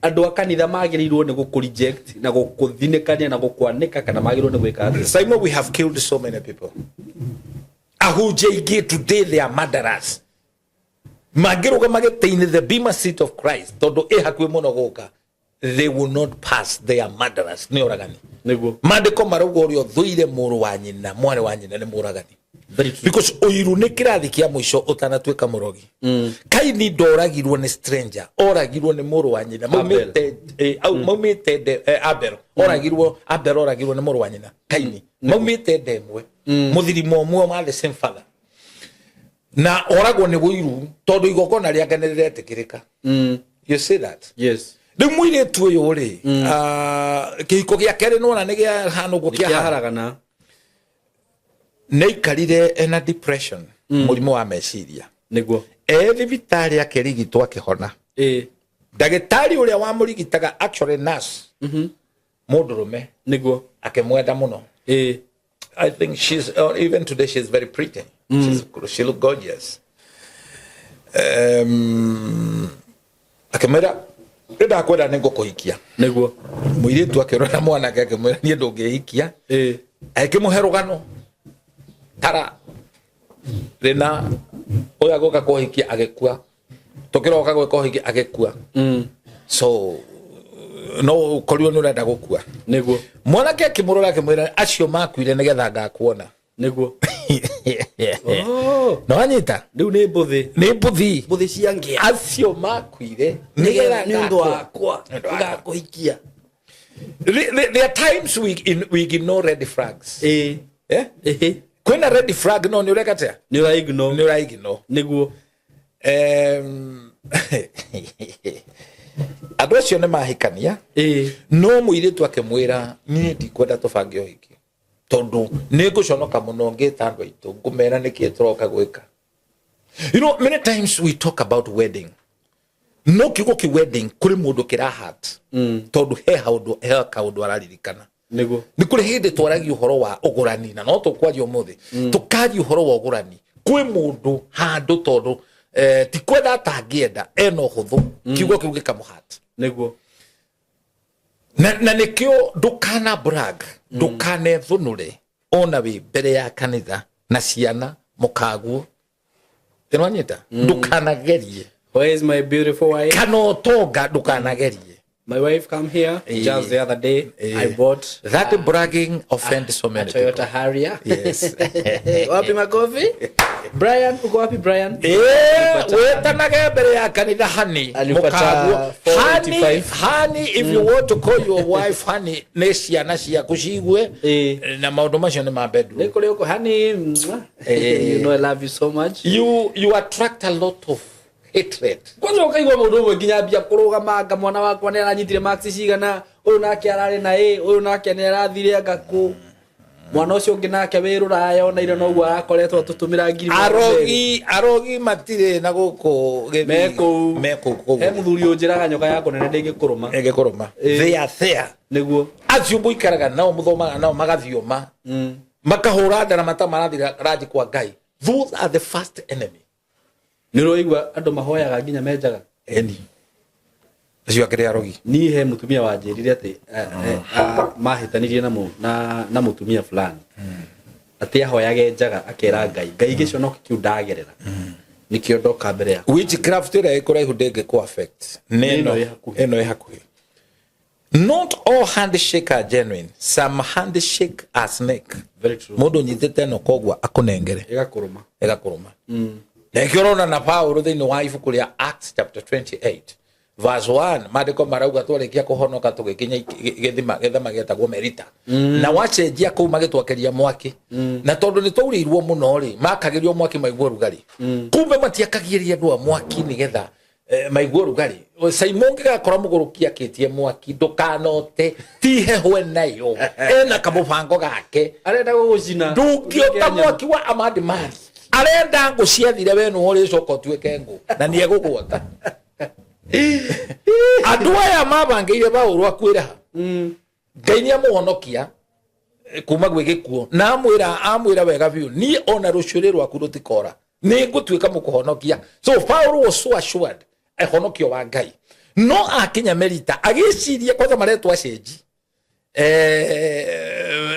B: andu akanitha magirirwo ni guku reject na gukuthinekania na gukwanika kana magirirwo ni gwika
A: SYMO we have killed so many people ahujege today they are murderers magiruga mageteine the bema seat of Christ todo ehakwe muno guka they will not pass they are murderers ni oragani
B: niguo
A: mandiko marugo rio thuire muru wa nyina mware wa nyina ni muragani because oiru ni kirathi kia mwisho utanatuika murogi Kaini ndoragirwo ni stranger oragirwo ni muru wa nyina maumite Abel oragirwo ni muru wa nyina Kaini maumite ndemwe muthirimo mwe ma the same father na oragwo ni woiru tondu igokona ria nganirire tikirika you say that
B: yes
A: de mwire tu yo ri kihiko gia kere no na ne gia hano go kia
B: haragana
A: neikarire ena depression murimo wa meciria
B: niguo
A: thibitari akirigitwo akihona ndagitari uria wa murigitaga actually nurse mundurume
B: niguo
A: akemwenda muno I think she's even today she's very pretty she look gorgeous akemera eda kwenda nengo kuhikia
B: niguo
A: muiritu akirora mwanaake akemwira nie ndungihikia akimuherugano tara rena oya goka kuhikia agekua tukiroka gwe kuhikia agekua so no korio no renda gukua
B: niguo
A: mwana ke akimurora akimwira acio makuire nigetha ngakuona
B: niguo
A: no anyita
B: riu ni mbuthi ciangia
A: acio makuire nigetha
B: ndu wakwa ngakuhikia
A: there are times we ignore red flags kwena red flag no ni urekatea
B: ni
A: uraigno
B: niguo
A: andu acio ni mahikania no muiritu akimwira ni ndikwenda tubange ohiki tondu ni nguconoka muno ngita andu aitu ngumera niki turoka gwika you know many times we talk about wedding no kigo ki wedding kuri mundu kirahat tondu he kaundu araririkana
B: niguo
A: ni kuri hindi twaragi uhoro wa ugurani na no tukwaria umuthi tukaji uhoro wa ugurani kwi mundu handu tondu ti kwenda atangienda eno huthu kiugo kiu gikamuhat
B: niguo
A: na nikio ndukana brag ndukane thunure ona wi mbere ya kanitha na ciana mukaguo tinwanyita ndukana gerie
B: where is my beautiful wife
A: kano tonga ndukana gerie
B: my wife come here just the other day I bought
A: that bragging offend so many people.
B: Toyota Harrier
A: yes
B: wapi makofi Brian uko wapi Brian
A: wetanage mbere ya kanitha hani mukaguo hani if you want to call your wife hani ne ciana cia kucigwe na maundu macio ni ma bedroom
B: ni kuri uko hani you know I love you so much
A: you attract a lot of hatred
B: kwanza ukaigwa mundu umwe nginya bia kurugama nga mwana wakwa ni aranyitire max cigana uyu nake arari na uyu nake ni arathire ngaku mwana ucio ungi nake wirura ona ire no gwa akoretwo tutumira ngiri
A: arogi matire na guku
B: meko he muthuri unjiraga nyoka yako nene ndingikuruma
A: they are there
B: niguo
A: acio muikaraga nao muthomaga nao magathioma makahura ndara mata marathira raji kwa Ngai those are the first enemy
B: ni roigwa andu mahoyaga nginya menjaga
A: acio akire arogi
B: ni he mutumia wanjirire ati mahitanirie na mutumia fulani ati ahoyage njaga akera Ngai gicono kiu ndagerera nikio ndoka mbere ya
A: witchcraft ira ikora ihudenge ku affect eno ehakuhi not all handshake are genuine some handshake are snake
B: very true
A: mundu nyitete no kogwa akunengere egakuruma nekirona na Paulo thini wa ibuku ria Acts chapter 28 verse 1 madiko marauga twarikia kuhonoka tugikinya githema getagwo merita na wacenjia kuu magitwakeria mwaki na tondu ni taurirwo muno ri makagirio mwaki maigwo rugari kumbe matiakagiria andu a mwaki ni getha maigwo rugari SYMO ngigakora mugurukia kitie mwaki ndukanote tihe hwe nayo ena kamubango gake
B: arenda gucina
A: ndungiota mwaki wa amadi mari arenda ngo ciathire we no uri coko tuike ngo na nie gugwota andu aya mabangeire Paulo akwira Ngai ni amuhonokia kuma gwe gikuo na amwira wega biu ni ona rucuri rwaku rutikora ni ngutwika mukuhonokia. So Paulo was so assured ehonokio wa Ngai no akinya Merita agiciria kwanza maretwa cenji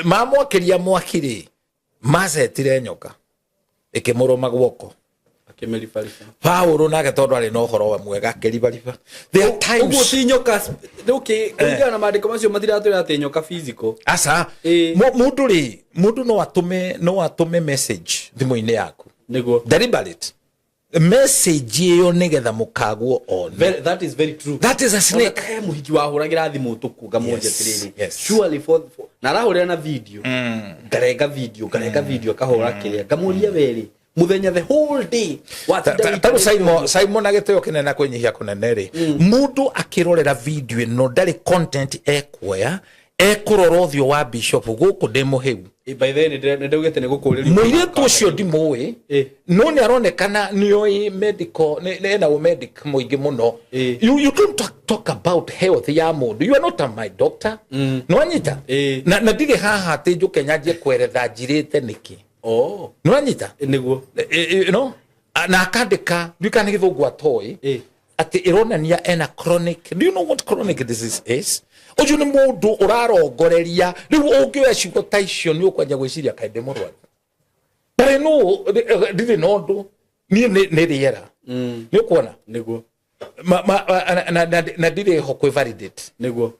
A: mamwakiria mwakiri mazetire nyoka ikimuruma gwoko
B: akimelifarika
A: Paulo nake tondu ari no horo wa mwega akiribariba. There are times
B: ugo ti nyoka kulingana na maandiko macio mathiratwira ati nyoka physical
A: asa mundu no atume message thimu-ini yaku
B: niguo
A: deliberate message iyo nigetha mukagwo on.
B: That is very true.
A: That is a snake.
B: Muhiki wahuragira thimu tukuga moja tiriri.
A: Yes.
B: Surely for narahurira na video. Ngarega video kahora kiria kamuria weri muthenya the whole day.
A: Taru SYMO nageteo kinena kwenyihia kuneneri. Mundu akirorera video no ndari content ekwea ekurorothio wa bishop guku demo heu.
B: By then ndegete ne gukuriria
A: muiretu ucio ndimoe no ni aronekana nioi medical na medic muingi muno. You don't talk about health ya mundu. You are not my doctor. No anyita na ndige haha ati njuke nyaje kweretha njirite niki no anyita
B: niguo
A: you know na akandika ndikana githungu atoi ati ironania ena chronic. Do you know what chronic disease is? Oju ni mundu urarongoreria riu ungioya ciugo ta icio ni ukwanja gwiciria kainde murwaru but no ndiri nondu ni riera ni ukuona
B: niguo
A: na ndiri ho kwe validate
B: niguo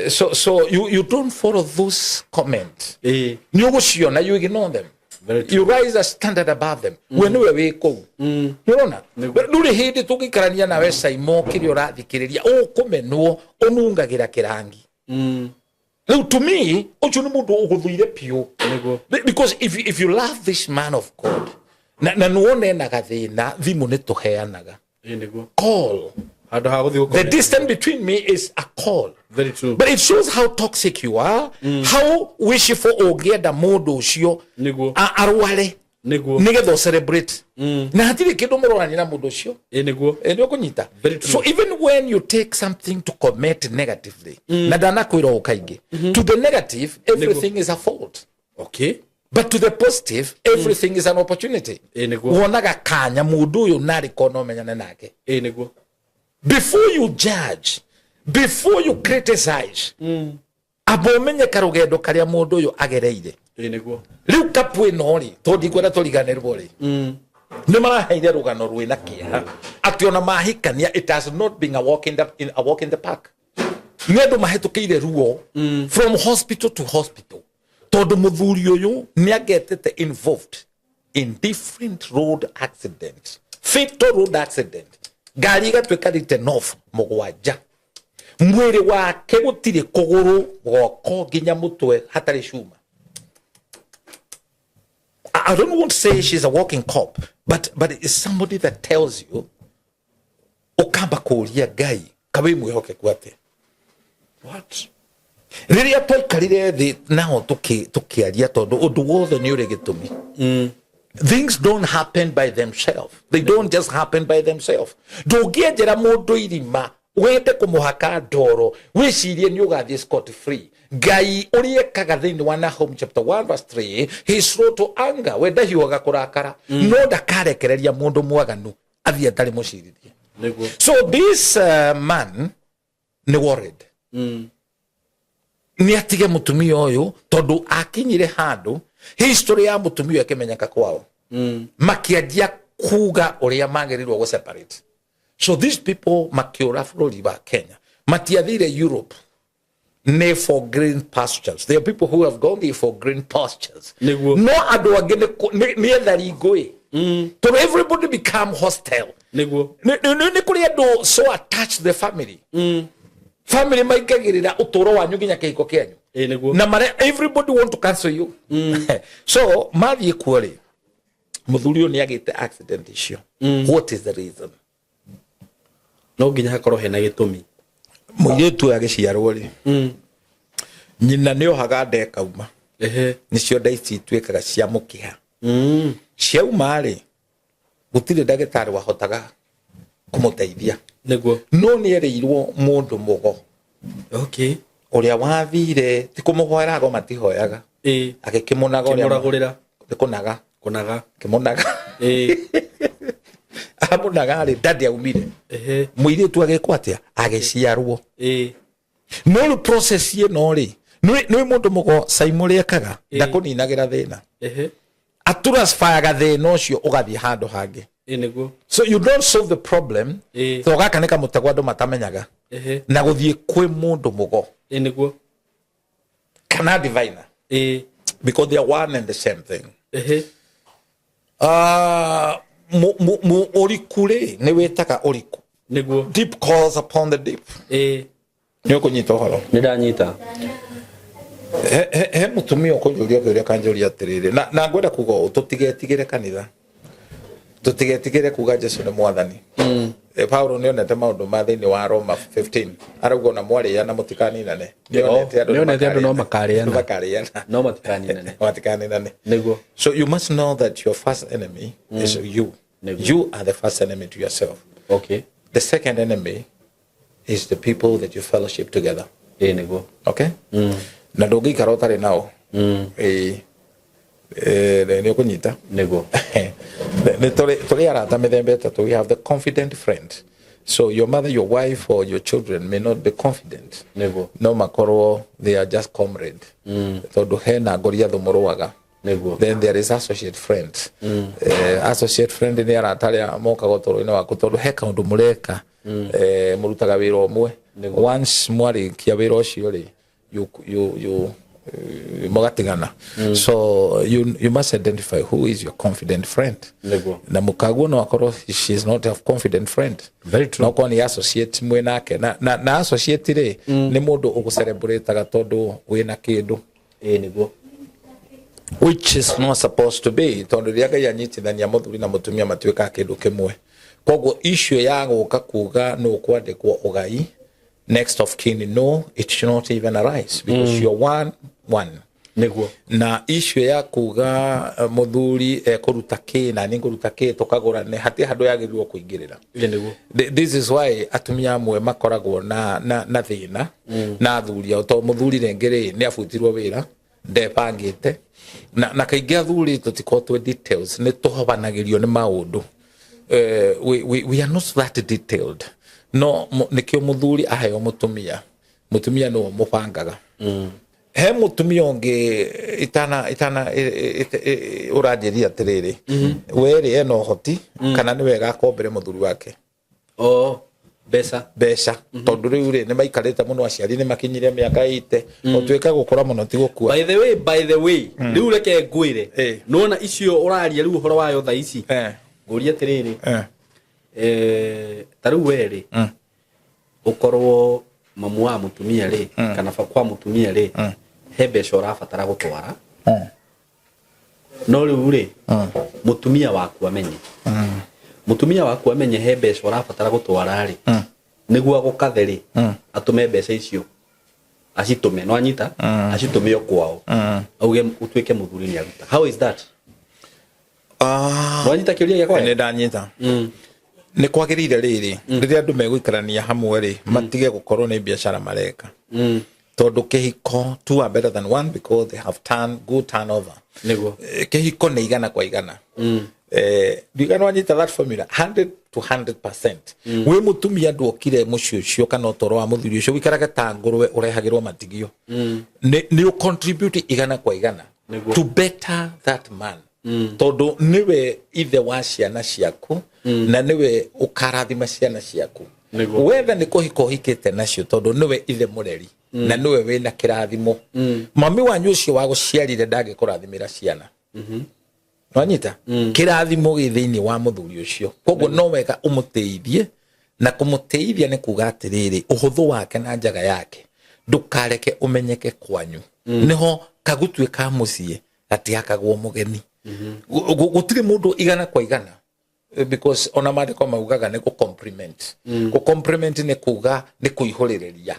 A: so you don't follow those comments ni uguciona you ignore them. You rise a standard above them. When we wiko. You know nduri hindi tugikarania nawe SYMO kiri urathikiriria ukumenwo onungagira kirangi. To me ochu ni mundu uguthuire pio because if you love this man of God na nuone na gathina thimu ni tuheanaga call. The distance between me is a call.
B: Very true.
A: But it shows how toxic you are, how wishful ogeda modo ucio arwale nigetho celebrate na hatire kindu murorani na mundu ucio
B: niguo
A: ndio kunyita. So even when you take something to comment negatively na dana kwiro ukaingi to the negative everything is a fault.
B: Okay.
A: But to the positive everything is an opportunity. Wonaga kanya mundu uyu nari kono menyane nake
B: niguo.
A: Before you judge, before you criticize, abomenye karugendo karia mundu uyu agereire
B: niguo
A: riu kapu ino ri tondi kwenda turiganirwo ri ni maraheire rugano rwina kia ati ona mahikania it has not been a walk in the park. Ngedo mahetukiire ruo from hospital to hospital tondu muthuri uyu ni agetete involved in different road accidents, fatal road accident. Gari gatwika written off mugwanja mwiri wake gutire kuguru goko ginya mutwe hatari cuma. I don't want to say she's a walking cop, but it's somebody that tells you okamba kuria Ngai kabe mwihoke kwate what riria twikarire thi naho tukiaria tondu undu wothe ni uri gitumi. Things don't happen by themselves. They don't just happen by themselves. Ndungienjera mundu irima wende kumuhaka ndoro wicirie ni ugathie scot free. Ngai uriekaga thiini wa Nahum chapter 1 verse 3 he is slow to anger wenda hiwaga kurakara no ndakarekereria mundu mwaganu athie atari muciririe. So this man ni worried ni atige mutumia uyu tondu akinyire handu history ya mutumia yakemenyaka kwao makianjia kuga uria magerirwo go separate. So these people makiura bũrũri wa Kenya matiathire Europe ne for green pastures. There are people who have gone there for green pastures. No andu angi ni ethari ngui to everybody become hostile. Ni kuri andu so attached to the family family maikagirira utoro wanyu nginya kihiko kianyu na mare everybody want to cancel you. So mathie kwori muthuri ni agite accident icio. What is the reason?
B: No nginya hakorwo hena gitumi
A: muiretu agiciarwo ri nyina ni ohaga ndekauma nicio ndaici twikaga cia mukiha
C: ciauma rĩ gũtirĩ ndagĩtarĩ wahotaga kũmũteithia
B: nĩguo
C: no nĩerĩirwo mũndũ mũgo
B: okay
C: ũrĩa wathire ti kũmũhoera go matihoyaga agĩkĩmũnaga
B: ũrĩa
C: kũnaga kĩmũnaga amũnaga rĩ ndandi aumire mũirĩtu agĩkwo atĩa agĩciarwo no process ĩno rĩ nĩ mũndũ mũgo SYMO rĩekaga ndakũninagĩra thĩna aturasfayaga thĩna ũcio ũgathiĩ handũ hangĩ so you don't solve the problem so gaka nĩ kamũtego andũ matamenyaga na gũthiĩ kwĩ mũndũ mũgo kana diviner because they are one and the same thing ũriku rĩ nĩ wĩtaga ũriku deep calls upon the deep nĩ ũkũnyita ũhoro
B: nĩ ndanyita
C: he mũtumia ũkũnjũria kĩũria kanjũria atĩrĩrĩ na ngwenda kuga tũtigetigĩre kanitha tũtigetigĩre kuga Jesũ nĩ mwathani Paulo nĩonete maũndũ ma thĩinĩ wa Roma 15 arauga ona mwarĩana mũtikaninane nĩonete andũ no matikaninane nĩguo so you must know that your first enemy is you you are the first enemy to yourself okay the second enemy is the people that you fellowship together nĩguo okay na ndũngĩikara ũtarĩ nao nĩ ũkũnyita nĩguo tũrĩ arata mĩthemba ĩtatũ. We have the confident friend. So your mother, your wife, or your children may not be confident. Nĩguo no makorwo they are just comrade tondũ hena ngoria thũmũrũaga. Then there is associate friend. Associate friend nĩ arata arĩa mokaga ũtũũro-inĩ waku tondũ he kaũndũ mũreka mũrutaga wĩra ũmwe. Once mwarĩkia wĩra ũcio rĩ you mogatigana. So you must identify who is your confident friend. Na mukaguo no akorwo she is not a confident friend. Very true. No koni associate mwe nake na associate ri ni mundu ugucelebrateaga tondu wina kindu niguo which is not supposed to be tondu ria Ngai anyitithania muthuri na mutumia matuika kindu kimwe. Koguo issue ya guka kuga no kwandikwo ugai next of kin, no, it should not even arise because you're one. Niguo na issue ya kuga muthuri kuruta ki na ni kuruta ki tukagura ne hati handu yagirirwo kuingirira. Niguo this is why atumia amwe makoragwo na thina na athuri ao to muthuri rengere ni afutirwo wira ndepangite na kaingi athuri tutikotwe details ni tuhobanagirio ni maundu. We are not that detailed. No nikio muthuri aheo mutumia no mupangaga. He mutumia onge itana urajeria atiriri weri eno hoti kana ni wega akombere muthuri wake besa tondu riu ri ni maikarite muno aciari ni makinyire miaka 80 otweka gukora muno ti gukua.
B: By the way riu reke ngwire nona icio uraria riu horo wayo tha ici nguria atiriri taru weri ukorwo mamu wa mutumia ri kana kwa mutumia ri he mbeca ũrabatara gũtwara no rĩu rĩ mutumia waku amenye he mbeca ũrabatara gũtwara rĩ nĩguo agũkathe rĩ atũme mbeca icio acitume no anyita acitume kwao auge utuike muthuri ni aruta. How is that? No anyita kĩũria gĩakwa
C: nĩ ndanyita ni kwagĩrĩire rĩrĩ rĩrĩa andũ megũikarania hamwe rĩ matige gũkorwo nĩ biacara mareka tondu kehiko two are better than one because they have good turnover. Niguo kehiko nĩ igana kwa igana digano anyita that formula 100 to 100%. We mutumia ndwokire mucio cio kana ũtoro wa muthuri ucio wikaraga ta ngũrwe urehagirwo matigio ni u contribute igana kwa igana to better that man tondu niwe ithe wa ciana ciaku na niwe ukarathima ciana ciaku wetha ni kuhiko hikite nacio tondu niwe ithe mureri na niwe wina kirathimo. Mami wanyu ucio wa guciarire ndage kurathimira ciana wanyita kirathimo githiini wa muthuri ucio. Koguo no wega umuteithie na kumuteithia ni kuga atiriri uhuthu wake na njaga yake ndukareke umenyeke kwanyu niho kagutwika mucie gatiakagwo mugeni gutire mundu igana kwa igana because ona maandiko maugaga ni ku compliment ni kuga ni kuihurireria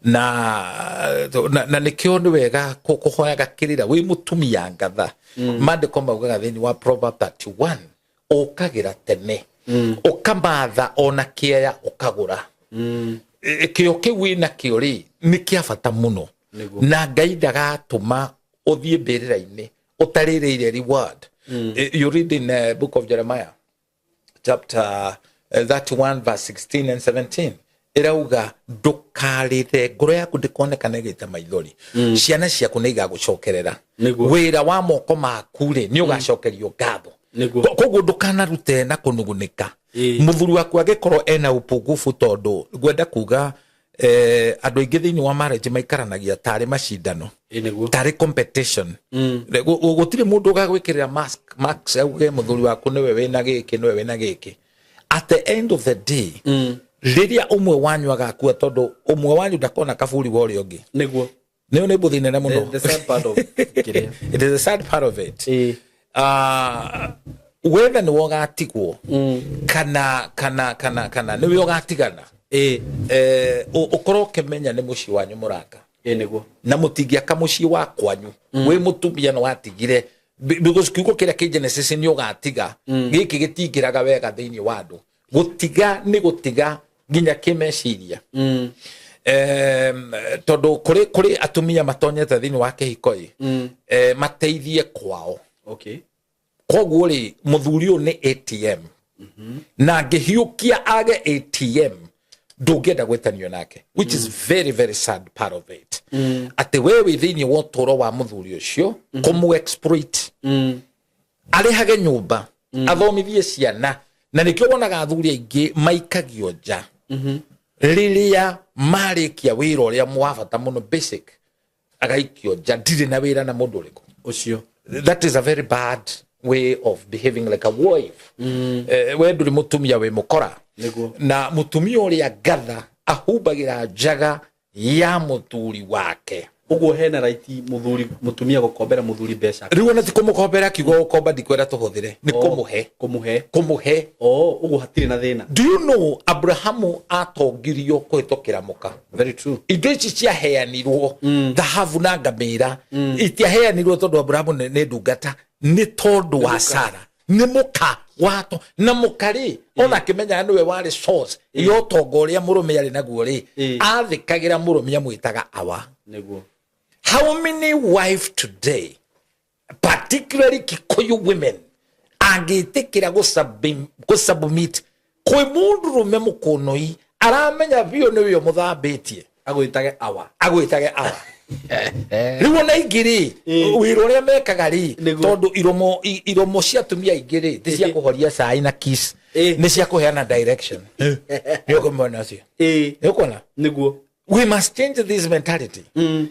C: na nikio ni wega kuhoyaga kirira wi mutumia ngatha mandiko maugaga thiini wa Proverb 31 ukagira tene ukamatha ona kieya ukagura kio kiwina kio ri ni kia bata muno na Ngai ndagatuma uthie mbirira-ini utaririire reward. You read in the book of Jeremiah chapter 31 verse 16 and 17 irauga ndukarire ngoro yaku ndikonekane gita maithori ciana ciaku ni igagucokerera wira wa moko maku ri ni ugacokerio ngatho koguo ndukanarute na kunugunika muthuri waku agikorwo ena upungufu tondu gwenda kuga andu aingi thiini wa marriage maikaranagia tari macindano tari competition gutire mundu ugagwikirira max auge muthuri waku niwe wina giki niwe wina giki. At the end of the day riria umwe wanyu agakua tondu umwe wanyu ndakona kaburi wa uria ungi niguo ni mbuthi nene muno.
B: The sad part of it
C: is the sad part of it. Whether ni wogatigwo kana ni wogatigana ukorwo kemenya ni muci wanyu muraka
B: niguo
C: na mutingia kamuci wa kwanyu wi mutumia no watigire because kiugo kiria ki Genesis ni ugatiga giki gitingiraga wega thiini wa andu gutiga ni gutiga nginya kimeciria tondu kuri atumia matonyete thiini wa kihikoi mateithie kwao.
B: Okay.
C: Koguo ri muthuri u ni ATM na ngihiukia age ATM ndungenda gwetanio nake, which is very very sad part of it. Ate wewe thiini wa toro wa muthuri ucio kumu exploit arihage nyumba athomithie ciana na nikio wonaga athuri aingi maikagio nja riria marikia wira uria mwabata muno basic agaikio nja ndire na wira na mundu uriku ucio. That is a very bad way of behaving like a wife. We nduri mutumia we mukora na mutumia uria gatha ahubagira njaga ya muthuri wake
B: uguo hena right mutumia gukombera muthuri mbeca
C: riu ona ti kumukombera kiugo gukomba ndikwenda tuhuthire ni kumuhe
B: uguo hatire na thina.
C: Do you know Abrahamu atongirio kuhitokira muka?
B: Very true.
C: Indo ici ciaheanirwo dhahabu na ngamira itiaheanirwo tondu Abrahamu ni ndungata ni tondu wa Sara ni muka wato na mukari ona kimenya niwe wari source yo tongo uria murume ari naguo ri athikagira murume amwitaga awa
B: niguo.
C: How many wives today, particularly Kikuyu women, angitikira gusubmit kwi mundu rume mukonoi aramenya bio niwe muthambitie
B: agwitage awa
C: riu na ingiri wiro ria mekaga ri tondu iromo cia tumia ingiri ti cia kuhoria cai na kiss ni cia kuheana direction ni ukumona cio ni ukona niguo. We must change this mentality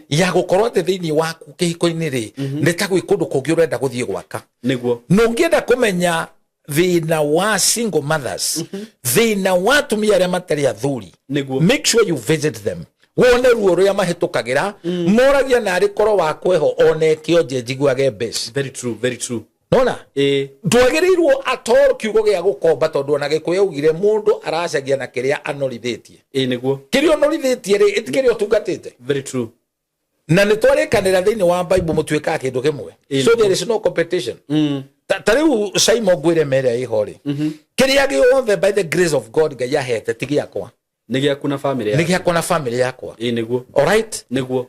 C: ya gukorwo thiini waku kihiko-ini ri ni ta gwi kundu kungi urenda guthie gwaka
B: niguo
C: no ngienda kumenya thina wa single mothers thina wa tumia aria matari athuri
B: niguo.
C: Make sure you visit them wone ruo ria mahitukagira moragia na ari koro wa kweho one kionje njiguage base.
B: Very true, very true.
C: Nona ndwagirirwo atoro kiugo gia gukomba tondu ona gikuyu ugire mundu aracagia na kiria anorithitie
B: niguo
C: kiria anorithitie ri itikiri utungatite.
B: Very true.
C: Na ni twarikanira thiini wa Bible mutwika kindu kimwe so there is no competition. Tariu SYMO gwire mere ihori kiria giothe by the grace of God Ngai ahete tigiakwa
B: nigiaku na family yakwa
C: niguo. All right
B: niguo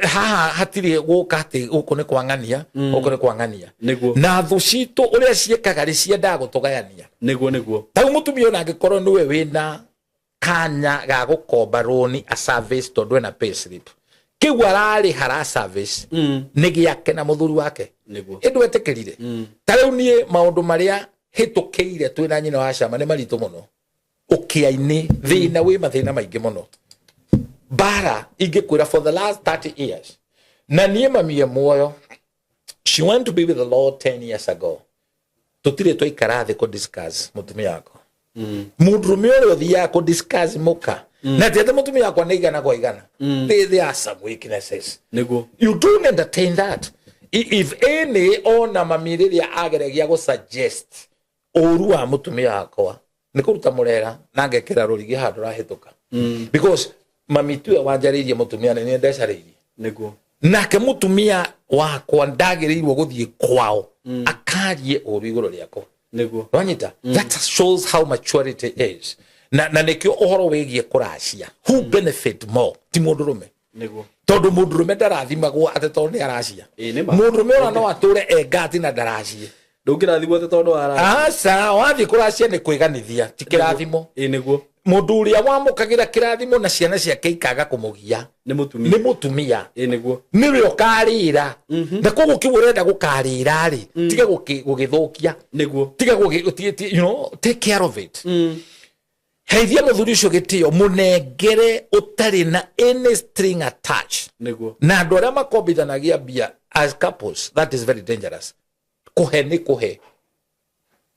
C: haha hatiri guka ati guku ni kwangania guku ni kwangania
B: niguo
C: na thu citu uria ciekaga ri ciendaga gutugayania
B: niguo
C: tau mutumia ona angikorwo niwe wina kanya ga gukomba roni a service tondu ena pay slip kiu arari hara service nigiake na muthuri wake
B: niguo
C: indu etikirire tariu nie maundu maria hitukiire twina nyina wa cama ni maritu muno ukiaini thina wi mathina maingi muno bara ingikwira for the last 30 years na nie mamie muoyo she went to be with the Lord 10 years ago tutire twaikara thi ku discuss mutumia wako mundurume uria thia ku discuss muka na tete mutumia wako neigana kwa igana there are some weaknesses
B: niguo.
C: You don't entertain that. If any ona mamiriria ageregia go suggest oru wa mutumia wako ni kuruta murera na ngekira rurigi handu rahituka because mami tu wanjaririe mutumia ni ndecaririe
B: niguo
C: nake mutumia wakwa ndagirirwo guthie kwao akarie uru iguru riako
B: niguo
C: wanyita that shows how maturity is na nekio ohoro wegie kuracia who benefit more ti mundurume
B: niguo
C: tondu mundurume ndarathimagwo ate tondu ni aracia mundurume ora no ature engati na ndaracie
B: ndungirathimwo ate tondu
C: aracia wathi kuracia ni kwiganithia ti kirathimo
B: niguo
C: mundu uria wamukagira kirathimo na ciana ciake ikaga kumugia
B: ni
C: mutumia
B: niguo
C: niwe ukarira na koguo kiurenda gukarira ri tige gugithukia
B: niguo
C: tige you know take care of it heithia muthuri ucio gitio munengere utari na any string attached
B: niguo
C: na andu aria makombithanagia bia as couples that is very dangerous kuhe ni kuhe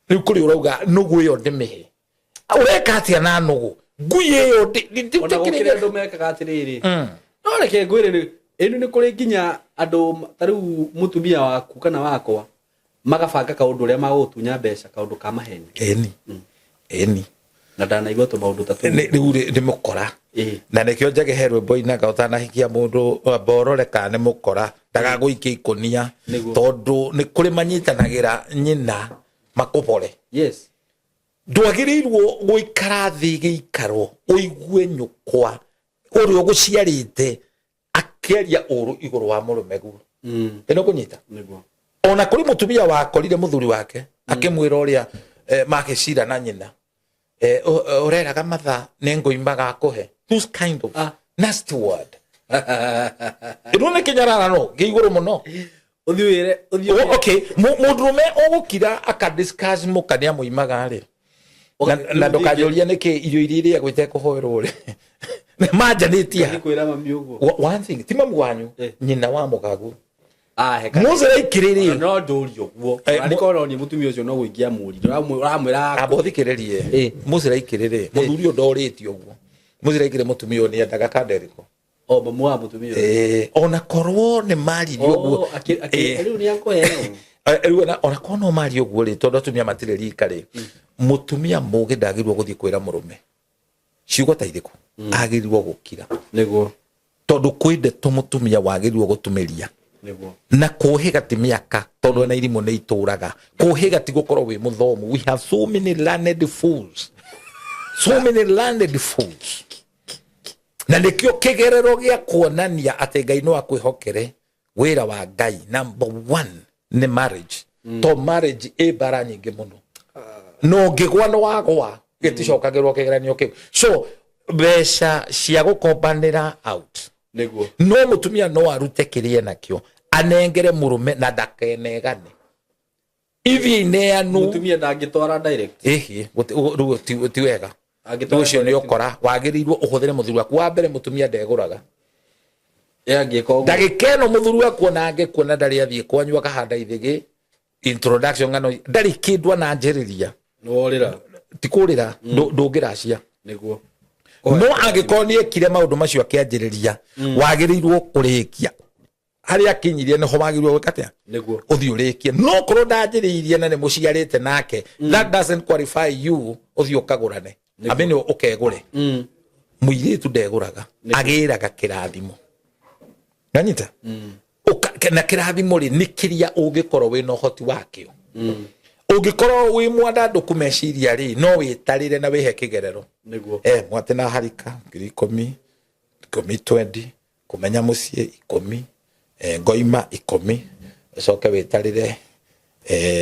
C: riu kuri urauga nugu iyo ndimihe ureka atia na nugu ngui iyo
B: ndikire andu mekaga atiriri no reke ngwire inu ni kuri nginya andu tariu mutumia waku kana wakwa magabanga kaundu uria magutunya mbeca kaundu ka maheni
C: eni
B: na ndanaigua tu maundu tatu
C: riu ni mukora na nekio njage herwe boina ka utanahikia mundu bororeka ni mukora ndagaguikia ikonia tondu ni kuri manyitanagira nyina makubore
B: yes
C: ndwagirirwo guikara thi giikaro uigue nyukwa uri uguciarite akeria uru iguru wa murume gu eno kunyita
B: niguo
C: ona kuri mutumia wakorire muthuri wake akimwira uria magicira na nyina ureraga matha nengoimbaga kuhe this kind of nasty word irone kinyarara no giiguru muno
B: uthiwire
C: okay mundurume ogukira aka discuss mukania muimaga ri na ndokajoria niki irio iria ria gwite kuhoerwo ri majanitia
B: kwira mami uguo
C: one thing ti mamu wanyu nyina wa mugagu
B: heka
C: muzira ikiriri
B: no ndurio guo ariko ni mutumia ucio no guingia muri uramwira
C: abothikiririe muzira ikiriri muthuri ndoritio guo muzira ikire mutumia ni endaga kanderiko
B: mamu wa mutumia
C: ona korwo ni mari guo
B: riu ni akohe
C: riu ona korwo no mari guo ri tondu atumia matire rika ri mutumia mugi ndagirwo guthie kwira murume ciugo ta iriku agirwo gukira
B: niguo
C: tondu kwinde to mutumia wagirwo gutumiria
B: niguo
C: na kuhiga ti miaka tondu na irimu ni ituraga kuhiga ti gukorwo wi muthomu we have so many learned fools na nikio kigerero gia kuonania ati Ngai no akwihokere wira wa Ngai number 1 ni marriage to marriage bara nyingi muno no ngigwa no wagwa giticokagirwo kigeranio kiu so besha cia gukombanira out
B: niguo
C: no mutumia no arute kirie nakio anengere murume na ndakenegane ivi neanu
B: mutumia ndangitwara direct
C: ti wega ucio ni ukora wagirirwo uhuthire muthuri waku wa mbere mutumia ndeguraga
B: angiko
C: ndagikeno muthuri waku na angikuona ndari athie kwanyu akahanda ithigi introduction ngano ndari kindwa na njeriria
B: norira
C: tikurira ndungiracia
B: niguo
C: no angikonie kire maundu macio akianjiriria wagirirwo kurikia hari akinyirie ni ho wagirwo gwikatia
B: niguo
C: uthiurikie no korwo ndanjiriirie na ni muciarite nake that doesn't qualify you uthiukagurane ameni ukegure muiritu ndeguraga agiraga kirathimo nanyita na kirathimo ri ni kiria ungikorwo wina uhoti wakio ungikorwo wi mwandanduku meciria ri no witarire na wihe kigerero
B: niguo
C: mwate na harika 10 20 kumenya mucie 10 ngoima 10 coke witarire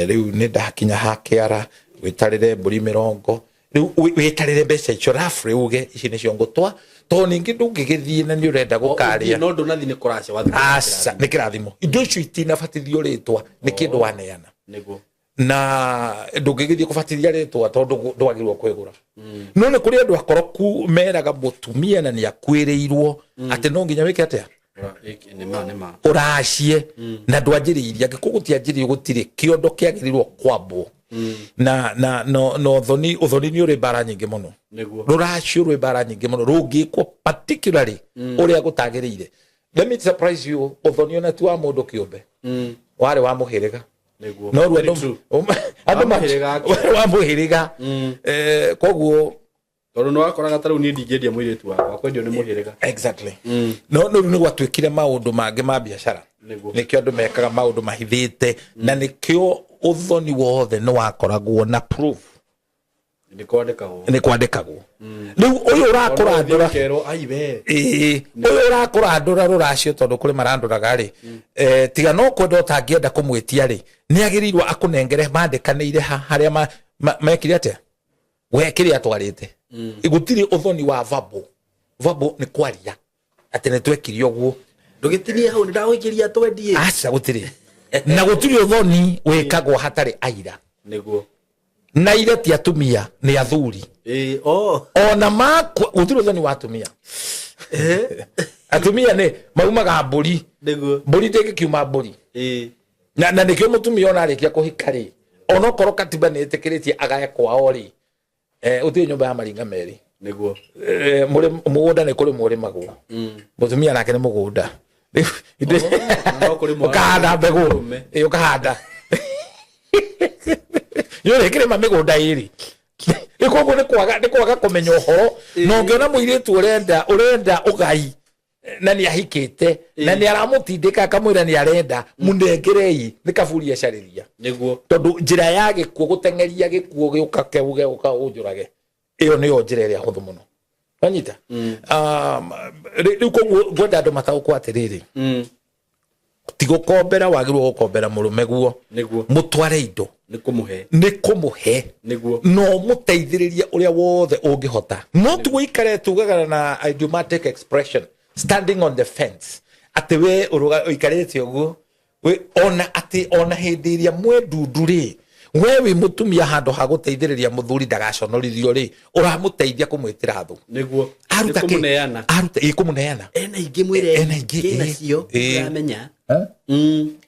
C: riu ni ndakinya hakiara witarire mburi 20 riu witarire mbeca icio rafre uge ici nicio ngutwa to ningi ndungigithie na ni urenda gukaria
B: no ndonathi ni kuracia wathi
C: asa ni kirathimo indo icio itinabatithio ritwa ni kindu waneana
B: niguo
C: na ndungigithie kubatithia ritwa tondu ndwagirwo kwigura no ni kuri andu akoroku meraga mutumia na ni akwiriirwo ati no nginya wike atia
B: nima
C: uracie na ndwanjiriiria ngikugutianjirie gutire kiondo kiagirirwo kwambo na no uthoni ni uri bara nyingi muno
B: niguo
C: ruracio uri bara nyingi muno rungikwo particularly uria gutagiriire let me surprise you uthoni ona tu wa mundu kiumbe wari wa muhiriga
B: niguo
C: no ruo andu mahiriga koguo
B: Toro no akoraga taru ni ndingedia muiritu wakwa kwendio ni muhirega.
C: Exactly. No ni gwatwikire maundu mangi ma biashara. Nikio andu mekaga maundu mahithite na nikio uthoni wothe ni wakoragwo na proof. Ni kwandikagwo. Riu uyu urakora ndora
B: kero aibe.
C: Uyu urakora ndora ruracio tondu kuri maranduraga ri. Tiga no kwenda utangienda kumwitia ri. Ni agirirwo akunengere mandikaniire haria mekire atia. Wekire atwarite. Igutiri uthoni wa vabo ni kwaria ati ne twekiri oguo
B: ndugitinie hau ndawikiria twendie
C: acha gutiri na gutiri uthoni wekagwo hatari aira
B: niguo
C: na ile ti atumia ni athuri ona makwa gutiri uthoni wa atumia atumia ne maumaga mburi
B: niguo
C: mburi tekiuma mburi na nikio mutumia ona arikia kuhikari ona korwo katiba ni etikiritie agae kwao ri uthi nyumba ya maringa meri
B: niguo
C: muri mugunda ni kuri muri magwo mutumia nake ni mugunda ukahanda mbegu ukahanda yore kire mamigunda iri ikogo ni kwaga kumenya uhoro no ngiona muiritu urenda ugai na ni ahikite na ni aramutindika akamwira ni arenda munengerei ni kaburia cariria
B: niguo
C: tondu njira ya gikuo gutengeria gikuo giuka keuge uka unjurage iyo ni yo njira iria huthu muno anyita riu koguo gwenda andu mataukwo atiriri tigukombera wagirwo gukombera murume guo mutware indo ni kumuhe no muteithiririe uria wothe ungihota no tuikare tugagana na idiomatic expression standing on the fence ati we uikarete uguo we ona hindi iria mwendunduri wewe mutumia hando ha guteithiriria muthuri ndagaconorithio ri uramuteithia kumwitira thu
B: niguo
C: aruta kumuneana
B: ena ingi mwire kina cio uramenya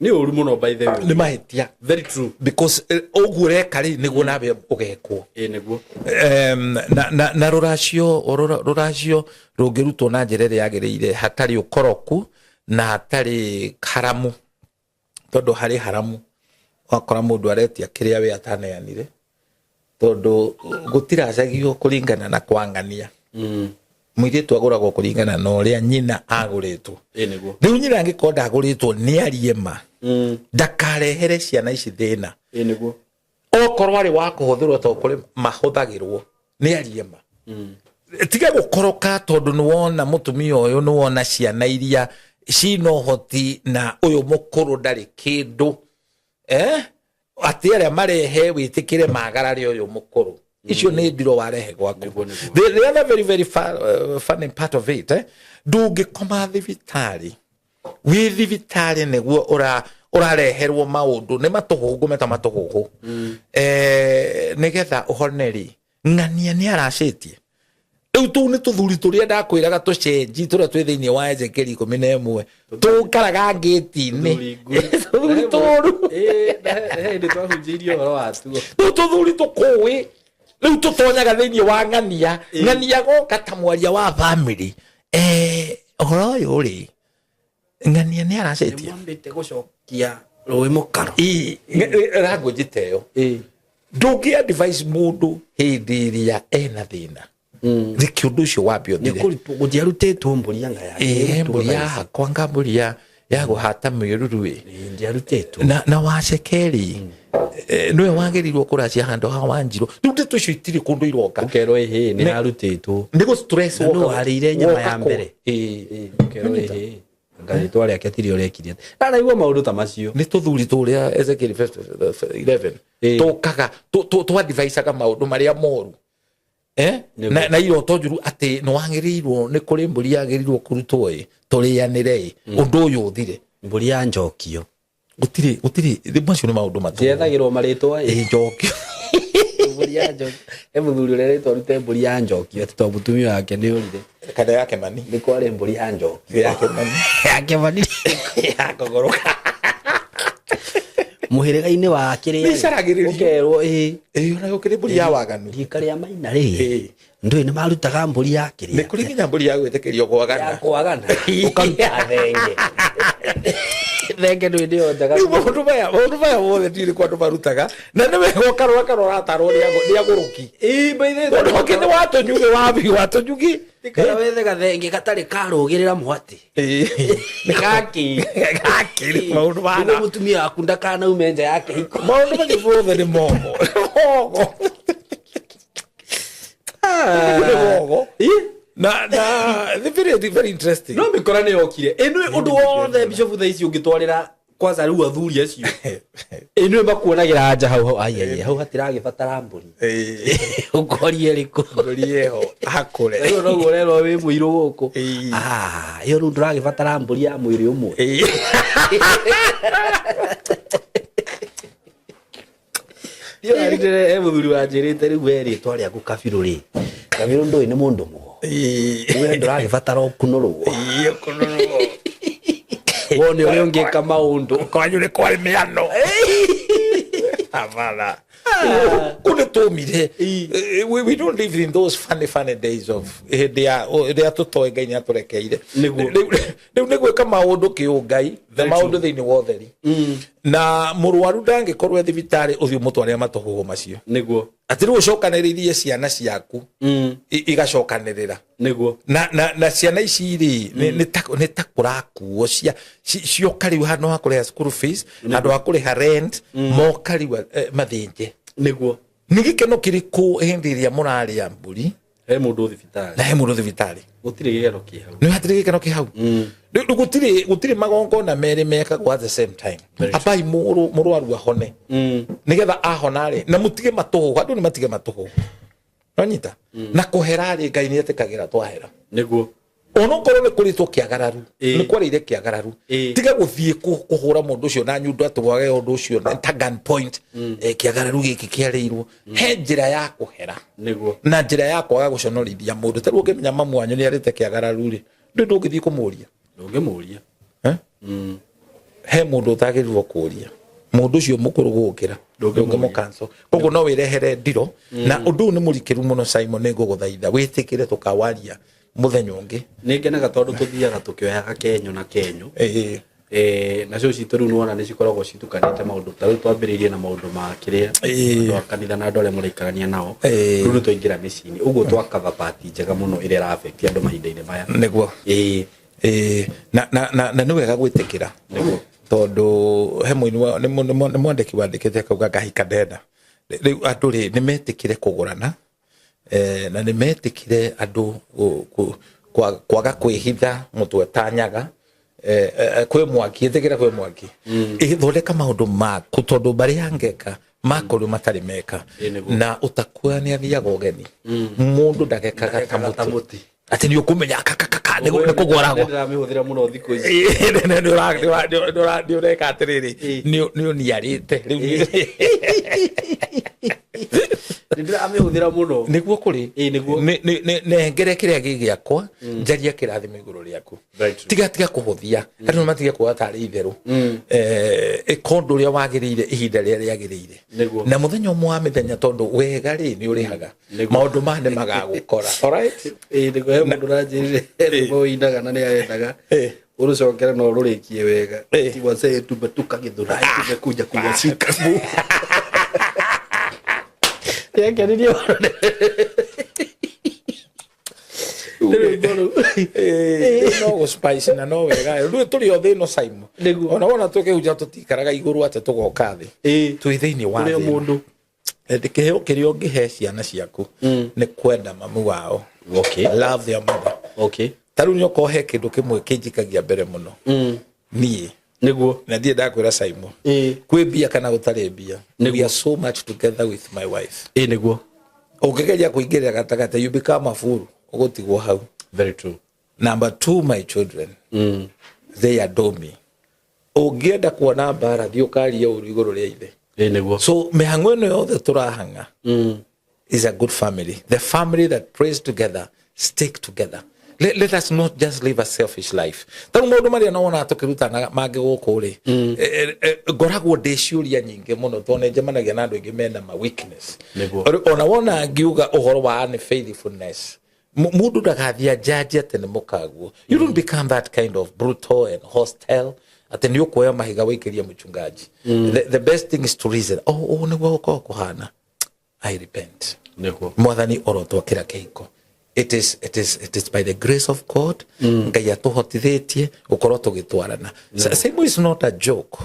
B: ni uru muno by the way
C: ni mahitia
B: very true
C: because oguo reka ri niguo nabe ugekwo
B: niguo
C: na ruracio rungirutwo na njira iria yagiriire hatari ukoroku na hatari haramu tondu hari haramu wakora mundu aretia kiria we ataneanire tondu gutiracagio kuringana na kwangania muiritu aguragwo kuringana na uria nyina aguritwo
B: niguo
C: riu nyina angikonda aguritwo ni ariema ndakarehere ciana ici thina
B: niguo
C: okorwo ari wa kuhuthirwo to kuri mahuthagirwo ni ariema tiga gukoroka tondu ni wona mutumia uyu ni wona ciana iria cino hoti na uyu mukuru ndari kindu ati aria marehe witikire magarari uyu mukuru icio ni ndiro warehe gwaku the other very funny part of it ndungikoma thibitari wi thibitari niguo urareherwo maundu ni matuhugu meta matuhugu nigetha uhoneri ngania ni aracitie riu tu ni tuthuri turia ndakwiraga tucenji turia twi thiini wa Ezekiel 11 tukaraga ngiti-ini tuthuri turu
B: ndi twahunjirio horo watu
C: tuthuri tukui riu tutonyaga thiini wa ngania goka ta mwaria wa family horo uyu ri ngania ni aracetie
B: mwambite gucokia rui mukaro
C: language teyo ndungi advise mundu hindi iria ena thina riki undu ucio wambio thire
B: ni gujiarutitwo mburia ngaya
C: mburia kwanga mburia ya guhata miruru
B: ndiarutitwo
C: na wacekeri niwe wagirirwo kuracia hando ha wanjiro riu ndeto icio itiri kundu iroka
B: ukero ni harutitwo
C: ni go stress
B: no harire nyama ya mbere ukero ngai twari aketirio rekirie na igwa maundu ta macio
C: ni tuthuri turia Ezekiel 11 tukaga tu advise aga maundu maria moru na iro tojuru ati no wangirirwo ni kuri mburi yagirirwo kurutwo turianire undu uyu uthire
B: mburi ya njokio
C: gutiri macio ni maundu matu
B: yethagirwo maritwa njokio mburi ya njokio muthuri rere twarute mburi ya njokio ati to mutumia wake ni urire
C: kada yake mani
B: ni kware mburi ya njokio
C: yake mani yakogoroka
B: muhiriga-ini wa kiria ukerwo
C: ona gukiri mburi ya waganu
B: ndikaria maina ri ndui ni marutaga mburi ya kiria
C: ni kuri nginya mburi ya gwitikirio kwagana
B: ukaruta thenge thenge ndio ndaga
C: mundu baya wothe ndiri kwa ndumarutaga na ni wego karora tarwo ni aguruki
B: baithe
C: ndu kinde watu nyuge watu nyugi
B: tikara wethe gathenge gatari karugirira mwati gaki
C: maundu bana
B: mutumia aku ndakana umenja yake hiko
C: maundu magivothe ni mogo na very interesting
B: no mikora ne yokire eno undu wothe bishop thaisi ungitwarira kwanza riu athuri acio eno makuonagira anja hau ai hau hatiragibatara mburi ukorie riko
C: ngorieho hakure
B: eno no gorero wi muiru guku iyo ru nduragibatara mburi ya mwiri umwe Dio arire muthuri wanjirite riu weri twaria gukabiru ri kabiru ndoi ni mundu mugo we nduragibatara kunurwo wone uri ungika maundu
C: kwanyu ni kwari miano avala kude tumire we don't live in those funny days of they are to toy ngai aturekeire niguo kama maundu kiungai the maundu thini wotheri na murwaru ndangikorwo thibitari uthio mutware matohugo macio
B: niguo
C: atiru ucokaniririe ciana ciaku igacokanirira
B: niguo
C: na ciana ici ri ni ta kurakuo cio kariu hano hakuriha school fees andu akuriha rent mo kariu mathinje
B: niguo
C: nigikeno kiriku hindiria muraria mburi
B: he mundu thibitari
C: na he mundu thibitari
B: gutire gigeno ki hau
C: ni hatire gigeno ki hau gutire magongo na mere meka kwa the same time abai murwaru ahone nigetha ahona ri na mutige matuhu andu ni matige matuhu nonyita na kuherari ngai ni etikagira twahera
B: niguo
C: ono korwo ni kuritwo kiagararu ni kwarire kiagararu tiga guthie kuhura mundu ucio na nyundu atwage undu ucio ta gun point kiagararu giki kiareirwo he njira ya kuhera
B: niguo
C: na njira ya kwaga guconorithia mundu taru ngimenya mamu wanyu ni arite kiagararu ri ndu ngithie kumuria he mundu utagirirwo kuria mundu ucio mukuru gukira ndungimo cancel koguo no wirehere ndiro na undu ni murikiru muno SYMO ni nguguthaitha witikire tukawaria muthenya ungi
B: ningenaga tondu tuthiaga tukioyaga kenyo na kenyo na cio citu riu nuona ni cikoragwo citukanite maundu ta riu twambiriirie na maundu ma kiria twa kanitha na andu aria muraikarania nao riu ni twaingira micini uguo twakava party njega muno iria ra affect andu mahinda-ini maya
C: niguo na ni wega gwitikira tondu he muini ni mwandiki wandikite kauga ngahika ndenda riu andu ri ni metikire kugurana na ni metikire andu kwaga kwihitha mutu atanyaga kwe mwaki etikira kwe mwaki ithondeka maundu maku tondu bari angeka makuru matari meka na utakuwa ni athiaga ugeni mundu ndagekaga tamuti ati ni ukumenya kaka ni kugoragwo
B: ndiramihũthĩra muno thikũ ici
C: ni ureka atiriri ni uniarite riu
B: ndiramihũthĩra muno
C: niguo kuri
B: niguo
C: nengere kiria gigiakwa njaria kirathimo iguru riaku tiga kuhuthia andu matige kuwa tari itheru ikondo ria wagirire ihinda ria riagirire na muthenya umwe wa mithenya tondu wega ri ni urihaga maundu mane magagukora alright
B: niguo he mundu ranjirire niguo inaga na ni arendaga urucokera no rurikie wega tigwa se tubetuka githura tumekuja kuyashika yake ndio
C: no spice na no wega riu turi othe no SYMO ona wona tukihuja tutikaraga iguru ate tugoka thi twi thiini wa thi
B: mundu
C: ndikiheo kirio ngihe ciana ciaku ni kwenda mamu wao love their mother taru nyo kohe kindu kimwe kinjikagia mbere muno nie
B: niguo
C: na ndie ndakwira SYMO kwi bia kana gutari bia we are so much together with my wife
B: niguo
C: ukigeria kuingirira gatagata you become a fool ugotigwo hau
B: very true
C: number 2 my children they adore me ungienda kuona bara thio karia uru iguru ria ithe
B: niguo
C: so mihango ino yothe turahanga is a good family the family that prays together stick together let us not just live a selfish life taru maundu maria no wona tukirutana mange guku ri ngoragwo ndiciuria nyinge muno tone njemanagia na andu ingi mena ma weakness ona wona ngiuga uhoro wa unfaithfulness mundu ndagathia judge ate ni mukaguo you don't become that kind of brutal and hostile ati ni ukuoya mahiga wikiria mchungaji. The best thing is to reason. Ni wako kuhana. I repent. Mwathani orotwa kira keiko. It is by the grace of God. Ngai atuhotithĩtie ukorwo tugitwarana. SYMO is not a joke.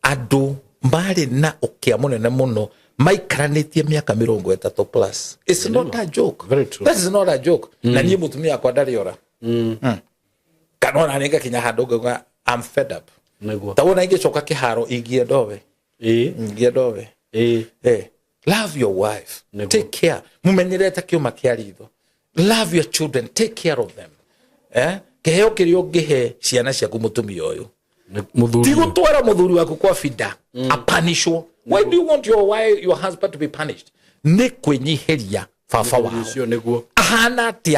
C: Adu mari na ukia munene muno maikaranĩtie miaka 30 plus. It's not a joke.
B: Very true.
C: That is not a joke. Na niĩ mutumia kwa ndariora. Kanona ninga kinya handu ngauga I'm fed up. Tawona ingicoka kiharo ingie ndowe. Ingie ndowe. Love your wife. Take care. Mumenyerete kiuma kia ritho. Love your children. Take care of them. Keheo kirio ngihe ciana ciaku mutumia uyu. Tigo twara muthuri waku kwa fida. A punishwo. Why do you want your husband to be punished? Ni kwenyiheria fafa wao. Hanati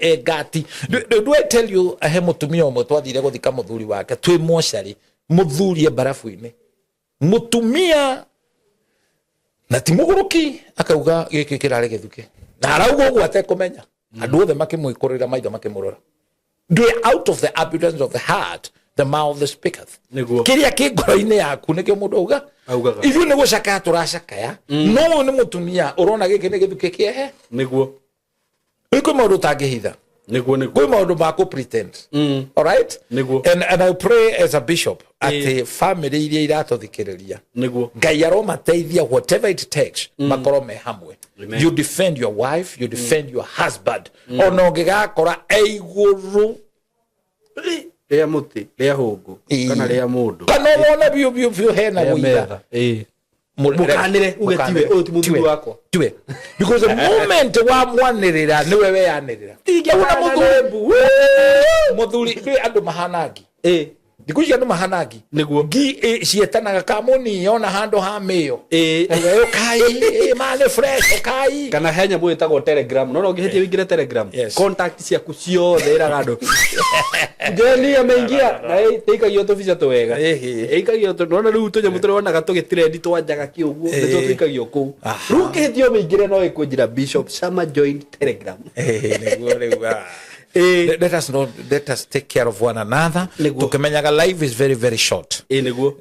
C: egati. Do I tell you ahe mutumia umwe twathire guthika muthuri wake twi moshari muthuri barafu-ini. Mutumia na timuguruki akauga giki kirare githuke. Na arauga uguo atekumenya. Andu othe makimwikurira maitho makimurora. Do out of the abundance of the heart the mouth speaketh. Kiria kingoro-ini yaku nikio mundu auga. Ithu ni gucaka turacakaya. No ni mutumia urona giki ni githuke kiehe. Niguo. Iko maundu tangihitha. Kwi maundu ma ku pretend. All right? And I pray as a bishop at family iria iratuthikiriria. Ngai aromateithia whatever it takes makoro me hamwe. You defend your wife, you defend your husband. Ono ngigakora eiguru
B: ria muti ria hungu kana ria mundu.
C: Kana wona biu hena wira.
B: Mukanire ugetiwe o ti mundu wako.
C: Tiwe. Because the moment wa mwanirira niwe we yanirira. Una muthuri andu mahanagi. Dikuja andu mahanagi.
B: Niguo.
C: Gi cietanaga kamuni ona hando hamio. Okay, mane fresh okay.
B: Kana henya mwetagwo Telegram. No ngihetie wingire Telegram. Contact ciaku ciothe iraga andu. Ngeni ameingia na ikagio to visa to wega. Ikagio to nona riu tunye mutore wona gatu gitrend twanjaga ki uguo nito twikagio ku. Riu kihetio meingire no ikunjira Bishop Sama joined Telegram.
C: Niguo riu. Let us take care of one another. Tukimenyaga life is very very short.
B: Niguo.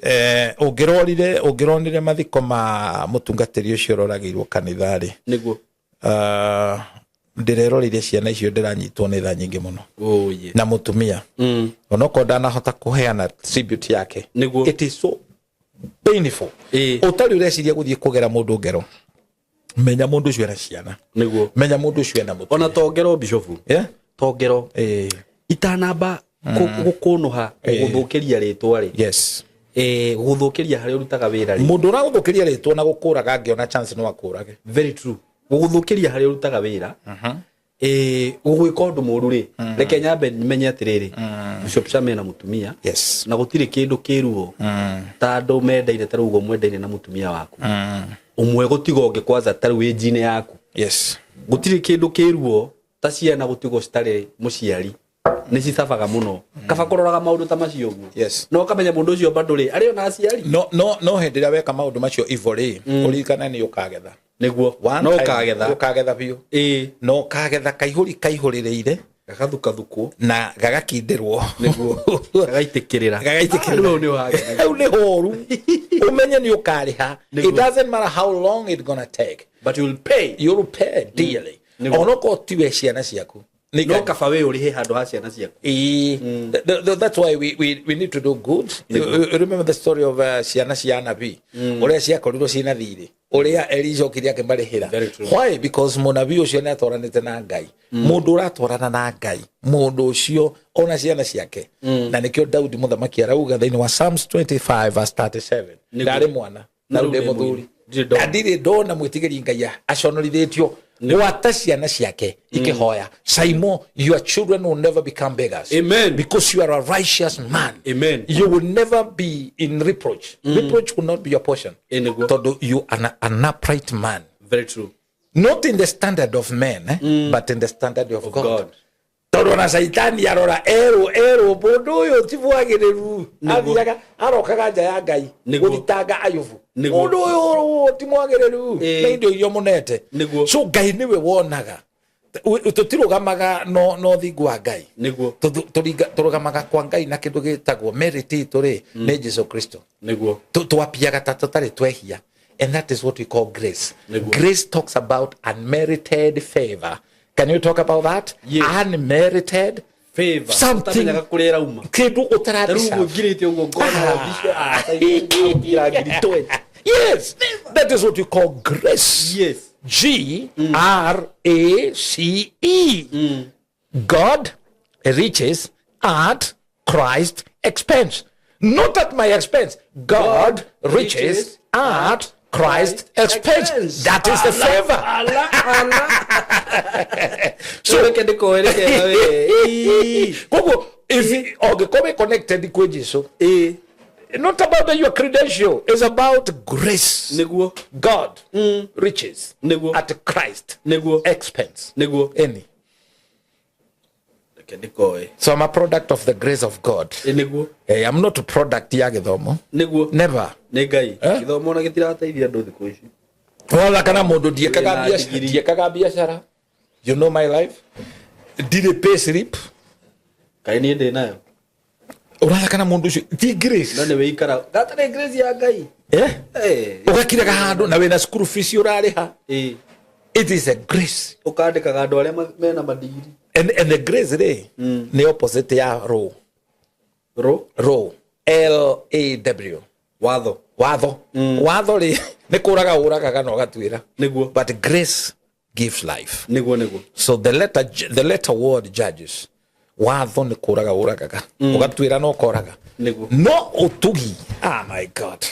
C: Ugironire mathiko ma mutungatiri ucio roragirwo kanithari.
B: Niguo.
C: Ndirerorire ciana icio ndiranyitwo ni tha nyingi muno. Na mutumia. Onoko ndanahota kuheana tribute yake. It is so painful. Utari ureciria guthie kugera mundu ngero. Menya mundu ucio era ciana. Menya mundu ucio ena mutumia.
B: Ona tongero bishofu. Tongero itanamba gukunuha guthukiria ritwa ri.
C: Yes.
B: Guthukiria hari urutaga wira ri.
C: Mundu uraguthukiria ritwa na gukuraga ngiona chance no akurage.
B: Very true. Guthukiria hari urutaga wira. Gugwika undu muru ri. Reke nyambe menye atiriri. Bishop Shame na mutumia.
C: Yes.
B: Na gutire kindu kiruo. Ta andu mendaine ta rugo mwendaine na mutumia waku. Umwe gutigo ngikwaza ta ru ejine yaku.
C: Yes.
B: Gutire kindu kiruo ta ciana gutigo citare muciari. Ni cicabaga muno. Kaba kuroraga maundu ta macio uguo.
C: Yes.
B: No kamenya mundu ucio bado ri ari ona aciari.
C: No hendira weka maundu macio ivori. Ulikana ni ukagetha.
B: Niguo. No ukagetha
C: biu. No ukagetha kaihurireire.
B: Gagathukathukwo
C: na gagakindirwo.
B: Niguo. Gagaitikirira.
C: Gagaitikirira ni wagetha. Au ni horu. Umenye ni ukariha. It doesn't matter how long it's gonna take.
B: But you will pay.
C: You will pay dearly. Onoko tiwe ciana ciaku.
B: No kafawe uri he handu ha ciana ciaku.
C: That's why we need to do good. You remember the story of ciana cia Nabii. Uria ciakorirwo cina thiri. Uria Elijah kiria kemarihira. Why? Because munabii ucio ni atwaranite na Ngai. Mundu uratwarana na Ngai. Mundu ucio ona ciana ciake. Na nikio Daudi muthamaki arauga thiini wa Psalms 25 verse 37. Ndari mwana na rude muthuri. Ndire ndona mwitigiri Ngai aconorithitio gwata ciana ciake ikihoya. SYMO, your children will never become beggars.
B: Amen.
C: Because you are a righteous man.
B: Amen.
C: You will never be in reproach. Reproach will not be your portion. You are an upright man.
B: Very true.
C: Not in the standard of men, but in the standard of God. Todo na saitani arora ero bodo yo tibuagiriru athiaga arokaga nja ya Ngai guthitanga Ayubu bodo yo timwagiriru ndio yo munete so Ngai niwe wonaga tutirugamaga no thingu wa Ngai
B: niguo
C: turugamaga kwa Ngai na kindu gitagwo merit ri ni Jesu Kristo
B: niguo
C: twapiaga tatari twehia. And that is what we call grace. Grace talks about unmerited favor. Can you talk about that?
B: Yes.
C: Unmerited
B: favor.
C: Something kindu utarabisha. Yes. That is what we call grace.
B: Yes.
C: Grace. God riches at Christ's expense. Not at my expense. God riches at Christ's expense. That is the favor. So if you connected with Jesus, not about your credential, it's about grace. God riches at Christ's expense. Any. So I'm a product of the grace of God. Hey, I'm not a product ya githomo. Never.
B: Githomo na gitirateithia andu thiku ici.
C: Wala kana mundu diekaga biashara. You know my life? Did a pay slip?
B: Kai ni ndi nayo.
C: Urala kana mundu ti grace.
B: Na ne weikara. Gata ni grace ya Ngai.
C: Ugakiraga handu na wena school fees urariha. It is a grace.
B: Ukandikaga andu aria mena madigiri.
C: And the grace day, the opposite ya raw. Raw. L-A-W.
B: Watho.
C: Watho ne kuraga uraga kana gatwira. But grace gives life. So the letter word judges. Watho ne kuraga uraga. Ugatwira no koraga. No utugi. Ah, my God.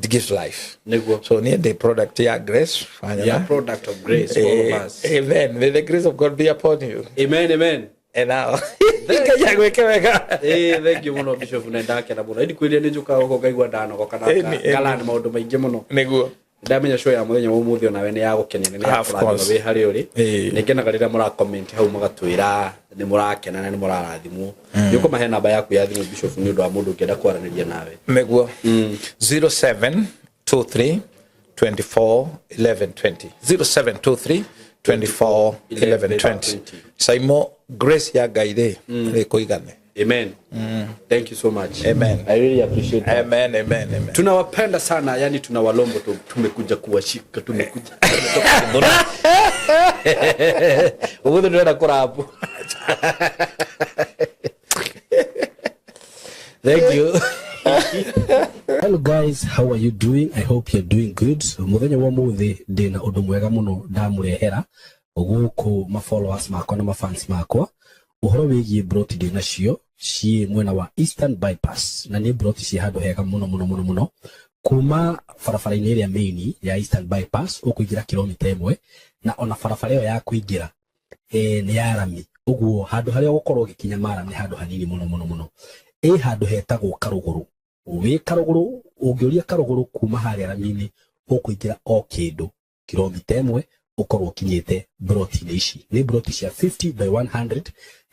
C: It gives life. So near the product ya grace.
B: Yeah, product of grace for all of us.
C: Amen. May the grace of God be upon you.
B: Amen.
C: And now.
B: Thank you muno Bishop Nendake na muno. Idi kweli ni njuka uko gaigwa ndano ko kana galani maundu maingi muno.
C: Niguo.
B: Ndamenya show ya muthenya wa muthio nawe ni ya gukenene ni ya kurathima we hari uri. Ni ngenaga rira mura comment hau magatwira ni murakena na ni murarathimwo. Yuko mahe namba yaku ya thimu Bishop ni undu wa mundu ngenda kwaraniria nawe.
C: Niguo. 0723 24 11 20. 0723 24 11 20. SYMO grace ya Ngai ri kuigane.
B: Amen. Thank you so much.
C: Amen.
B: I really appreciate that.
C: Amen.
B: Tunawapenda sana, yani tunawalombo tumekuja kuwashika, tumekuja. Uwe ndio kura hapo. Thank you.
D: Hello guys, how are you doing? I hope you're doing good. Muthenya wa muthi ndina undu mwega muno ndamurehera guku ma followers makwa na ma fans makwa. Uhoro wigie broti ndi nacio ci mwena wa Eastern Bypass na ni broti ci handu hega muno kuma farafara-ini iria main ya Eastern Bypass ukuingira kilomita 1 na ona farafara iyo ya kuingira ni ya rami uguo handu haria gukorwo gikinya mara ni handu hanini muno handu hetagwo Karuguru wi Karuguru ungiuria Karuguru kuma haria rami-ini ukuingira o kindu kilomita 1 ukorwo kinyete broti ici ni broti cia 50 by 100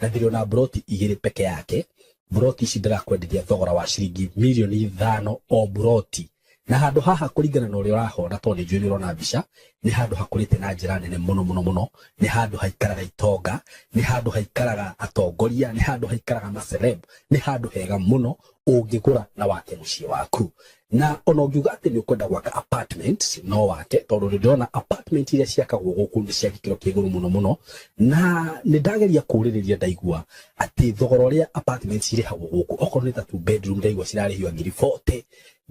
D: na ndio na broti igiri peke yake. Broti ici ndirakwenderia thogora wa ciringi milioni 5 o broti na handu haha kuringana na uria urahona to ni njuri urona mbica ni handu hakurite na njira nene muno ni handu haikaraga itonga ni handu haikaraga atongoria ni handu haikaraga maceleb ni handu hega muno ungigura na wake muciĩ waku na ona ungiuga ati ni ukwenda gwaka apartment no wake tondu ndona apartment iria ciakagwo guku ni cia gikiro kiguru muno na ni ndageria kuririria ndaigua ati thogora uria apartment irihagwo guku okorwo ni ta 2 bedroom ndaigua cirarihio ngiri 40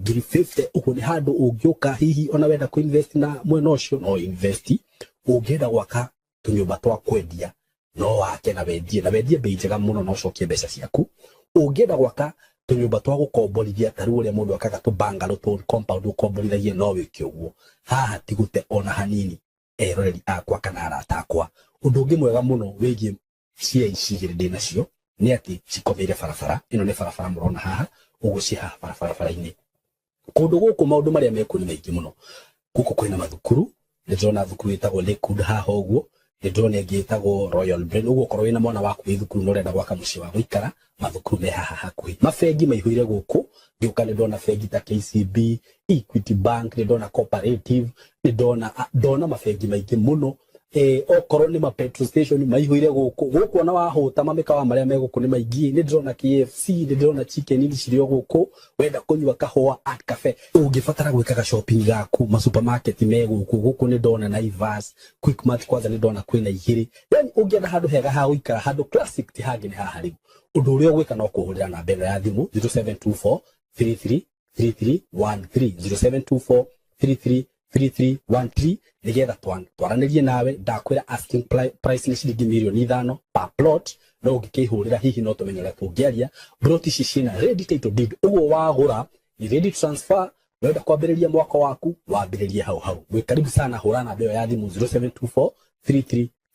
D: ngiri 50 uko ni handu ungiuka hihi ona wenda ku invest na mwena ucio no invest ungienda gwaka tunyumba twa kwendia no wake na wendie bei njega muno no cokie mbeca ciaku ungienda gwaka tunyumba twa gukomborithia taru uria mundu akaga tu bangalo tu compound ukomborithagie no wiki uguo haha tigute ona hanini eroreri akwa kana arata akwa undu ungi mwega muno wigie cia icigire ndi nacio ni ati cikomeire barabara ino ni barabara murona haha ugucia barabara-ini kundu guku maundu maria meku ni maingi muno guku kwina mathukuru ndona thukuru itagwo Lakewood haha uguo ndona ingi itagwo Royal Brain uguo korwo wina mwana waku wi thukuru no renda gwaka muciĩ wa guikara mathukuru me haha hakuhi mafengi maihuire guku ngiuka ndona fengi ta KCB Equity Bank ndona Cooperative ndona mafengi maingi muno okorwo ni ma petrol station maihũire gũkũ ona wahũta mamĩkawa marĩa megũkũ nĩ maingĩ nĩ ndĩrona KFC nĩ ndĩrona chicken inn cirĩo gũkũ wenda kũnyua kahũa at cafe ũngĩbatara gwĩkaga shopping gaku ma supermarket me gũkũ nĩ ndona Naivas Quickmart kwanza nĩ ndona kwĩna igĩrĩ yani ũngĩenda handũ hega ha gũikara handũ classic ti hangĩ nĩ haha rĩu ũndũ ũrĩa ũgwĩka no kũhũrĩra namba ĩno ya thimũ 0724 33 3313 0724333313 nigetha twaranĩrie nawe ndakwĩra asking price nĩ ciringi mirioni 5 per plot no ũngĩkĩhũrĩra hihi no tũmenye ũrĩa tũngĩaria plot ici ciĩna ready title deed ũguo wagũra ni ready transfer wenda kwambĩrĩria mwako waku wambĩrĩrie hau wĩ karibu sana hũra namba ĩyo ya thimũ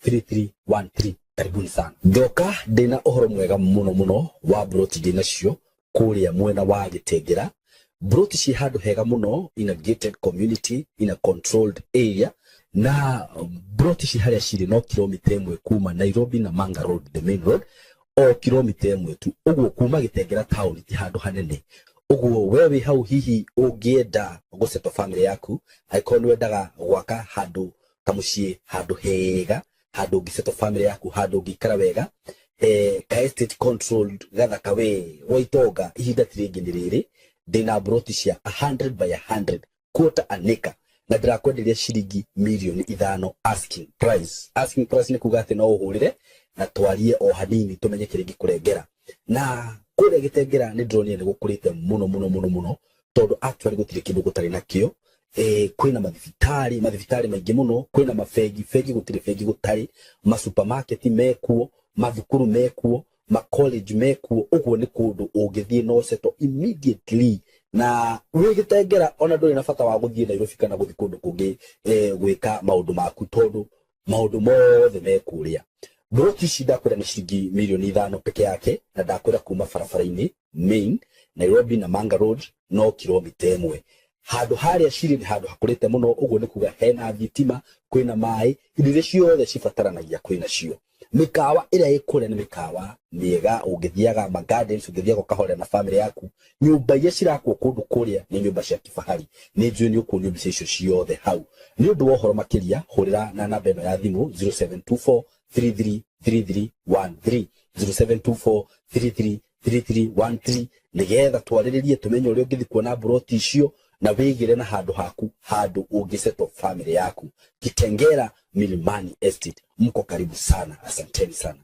D: 0724333313 karibuni sana ndoka ndĩna ũhoro mwega mũno wa plot ndĩnacio kũrĩa mwena wa Gĩtengera Brought she had hega muno in a gated community in a controlled area na brought she had shiri no kilomita imwe kuma Nairobi na Manga Road the main road o kilomita imwe tu uguo kuma Gĩtengera town ti handu hanene uguo wewe hau hihi ungienda guceto family yaku aikoni wendaga gwaka handu kamucie handu hega handu ngiceto family yaku handu ngikara wega ka estate controlled gathaka we waitonga ihinda tiringi ni riri dina broti cia 100 by 100 quarter an acre na ndirakwenderia ciringi mirioni 5 asking price ni kuga ati no uhurire na twarie o hanini tumenye kiringi kurengera na kure Gĩtengera ni ndronie ni gukurite muno tondu actually gutire kindu gutari nakio kwina mathibitari maingi muno kwina mafegi gutire fegi gutari ma supermarket mekuo mathukuru mekuo ma college mekuo uguo ni kundu ungithie no seto immediately na Gĩtengera ona nduri na bata wa guthie Nairobi kana guthi kundu kungi gwika maundu maku tondu maundu mothe mekuria broti shida kwira ni ciringi mirioni 5 peke yake na ndakwira kuma barabara-ini main Nairobi na Manga Road no kilomita imwe handu haria ciri ni handu hakurite muno uguo ni kuga hena thitima kwina mai indo ciothe cibataranagia kwina cio mikawa ira ikure ni mikawa miega ungithiaga ma gardens ungithiaga kahore na family yaku nyumba iria cirakwo kundu kuria ni nyumba cia kifahari ni njui ni uku nyumba icio ciothe hau ni undu wa uhoro makiria hurira na namba ino ya thimu 0724 333313 0724333313 nigetha twarĩrĩrie tumenye ũrĩa ũngĩthi kuona broti icio na wĩgĩre na handu haku handu ũngĩceto family yaku Gĩtengera Milimani Estate mko karibu sana asanteni sana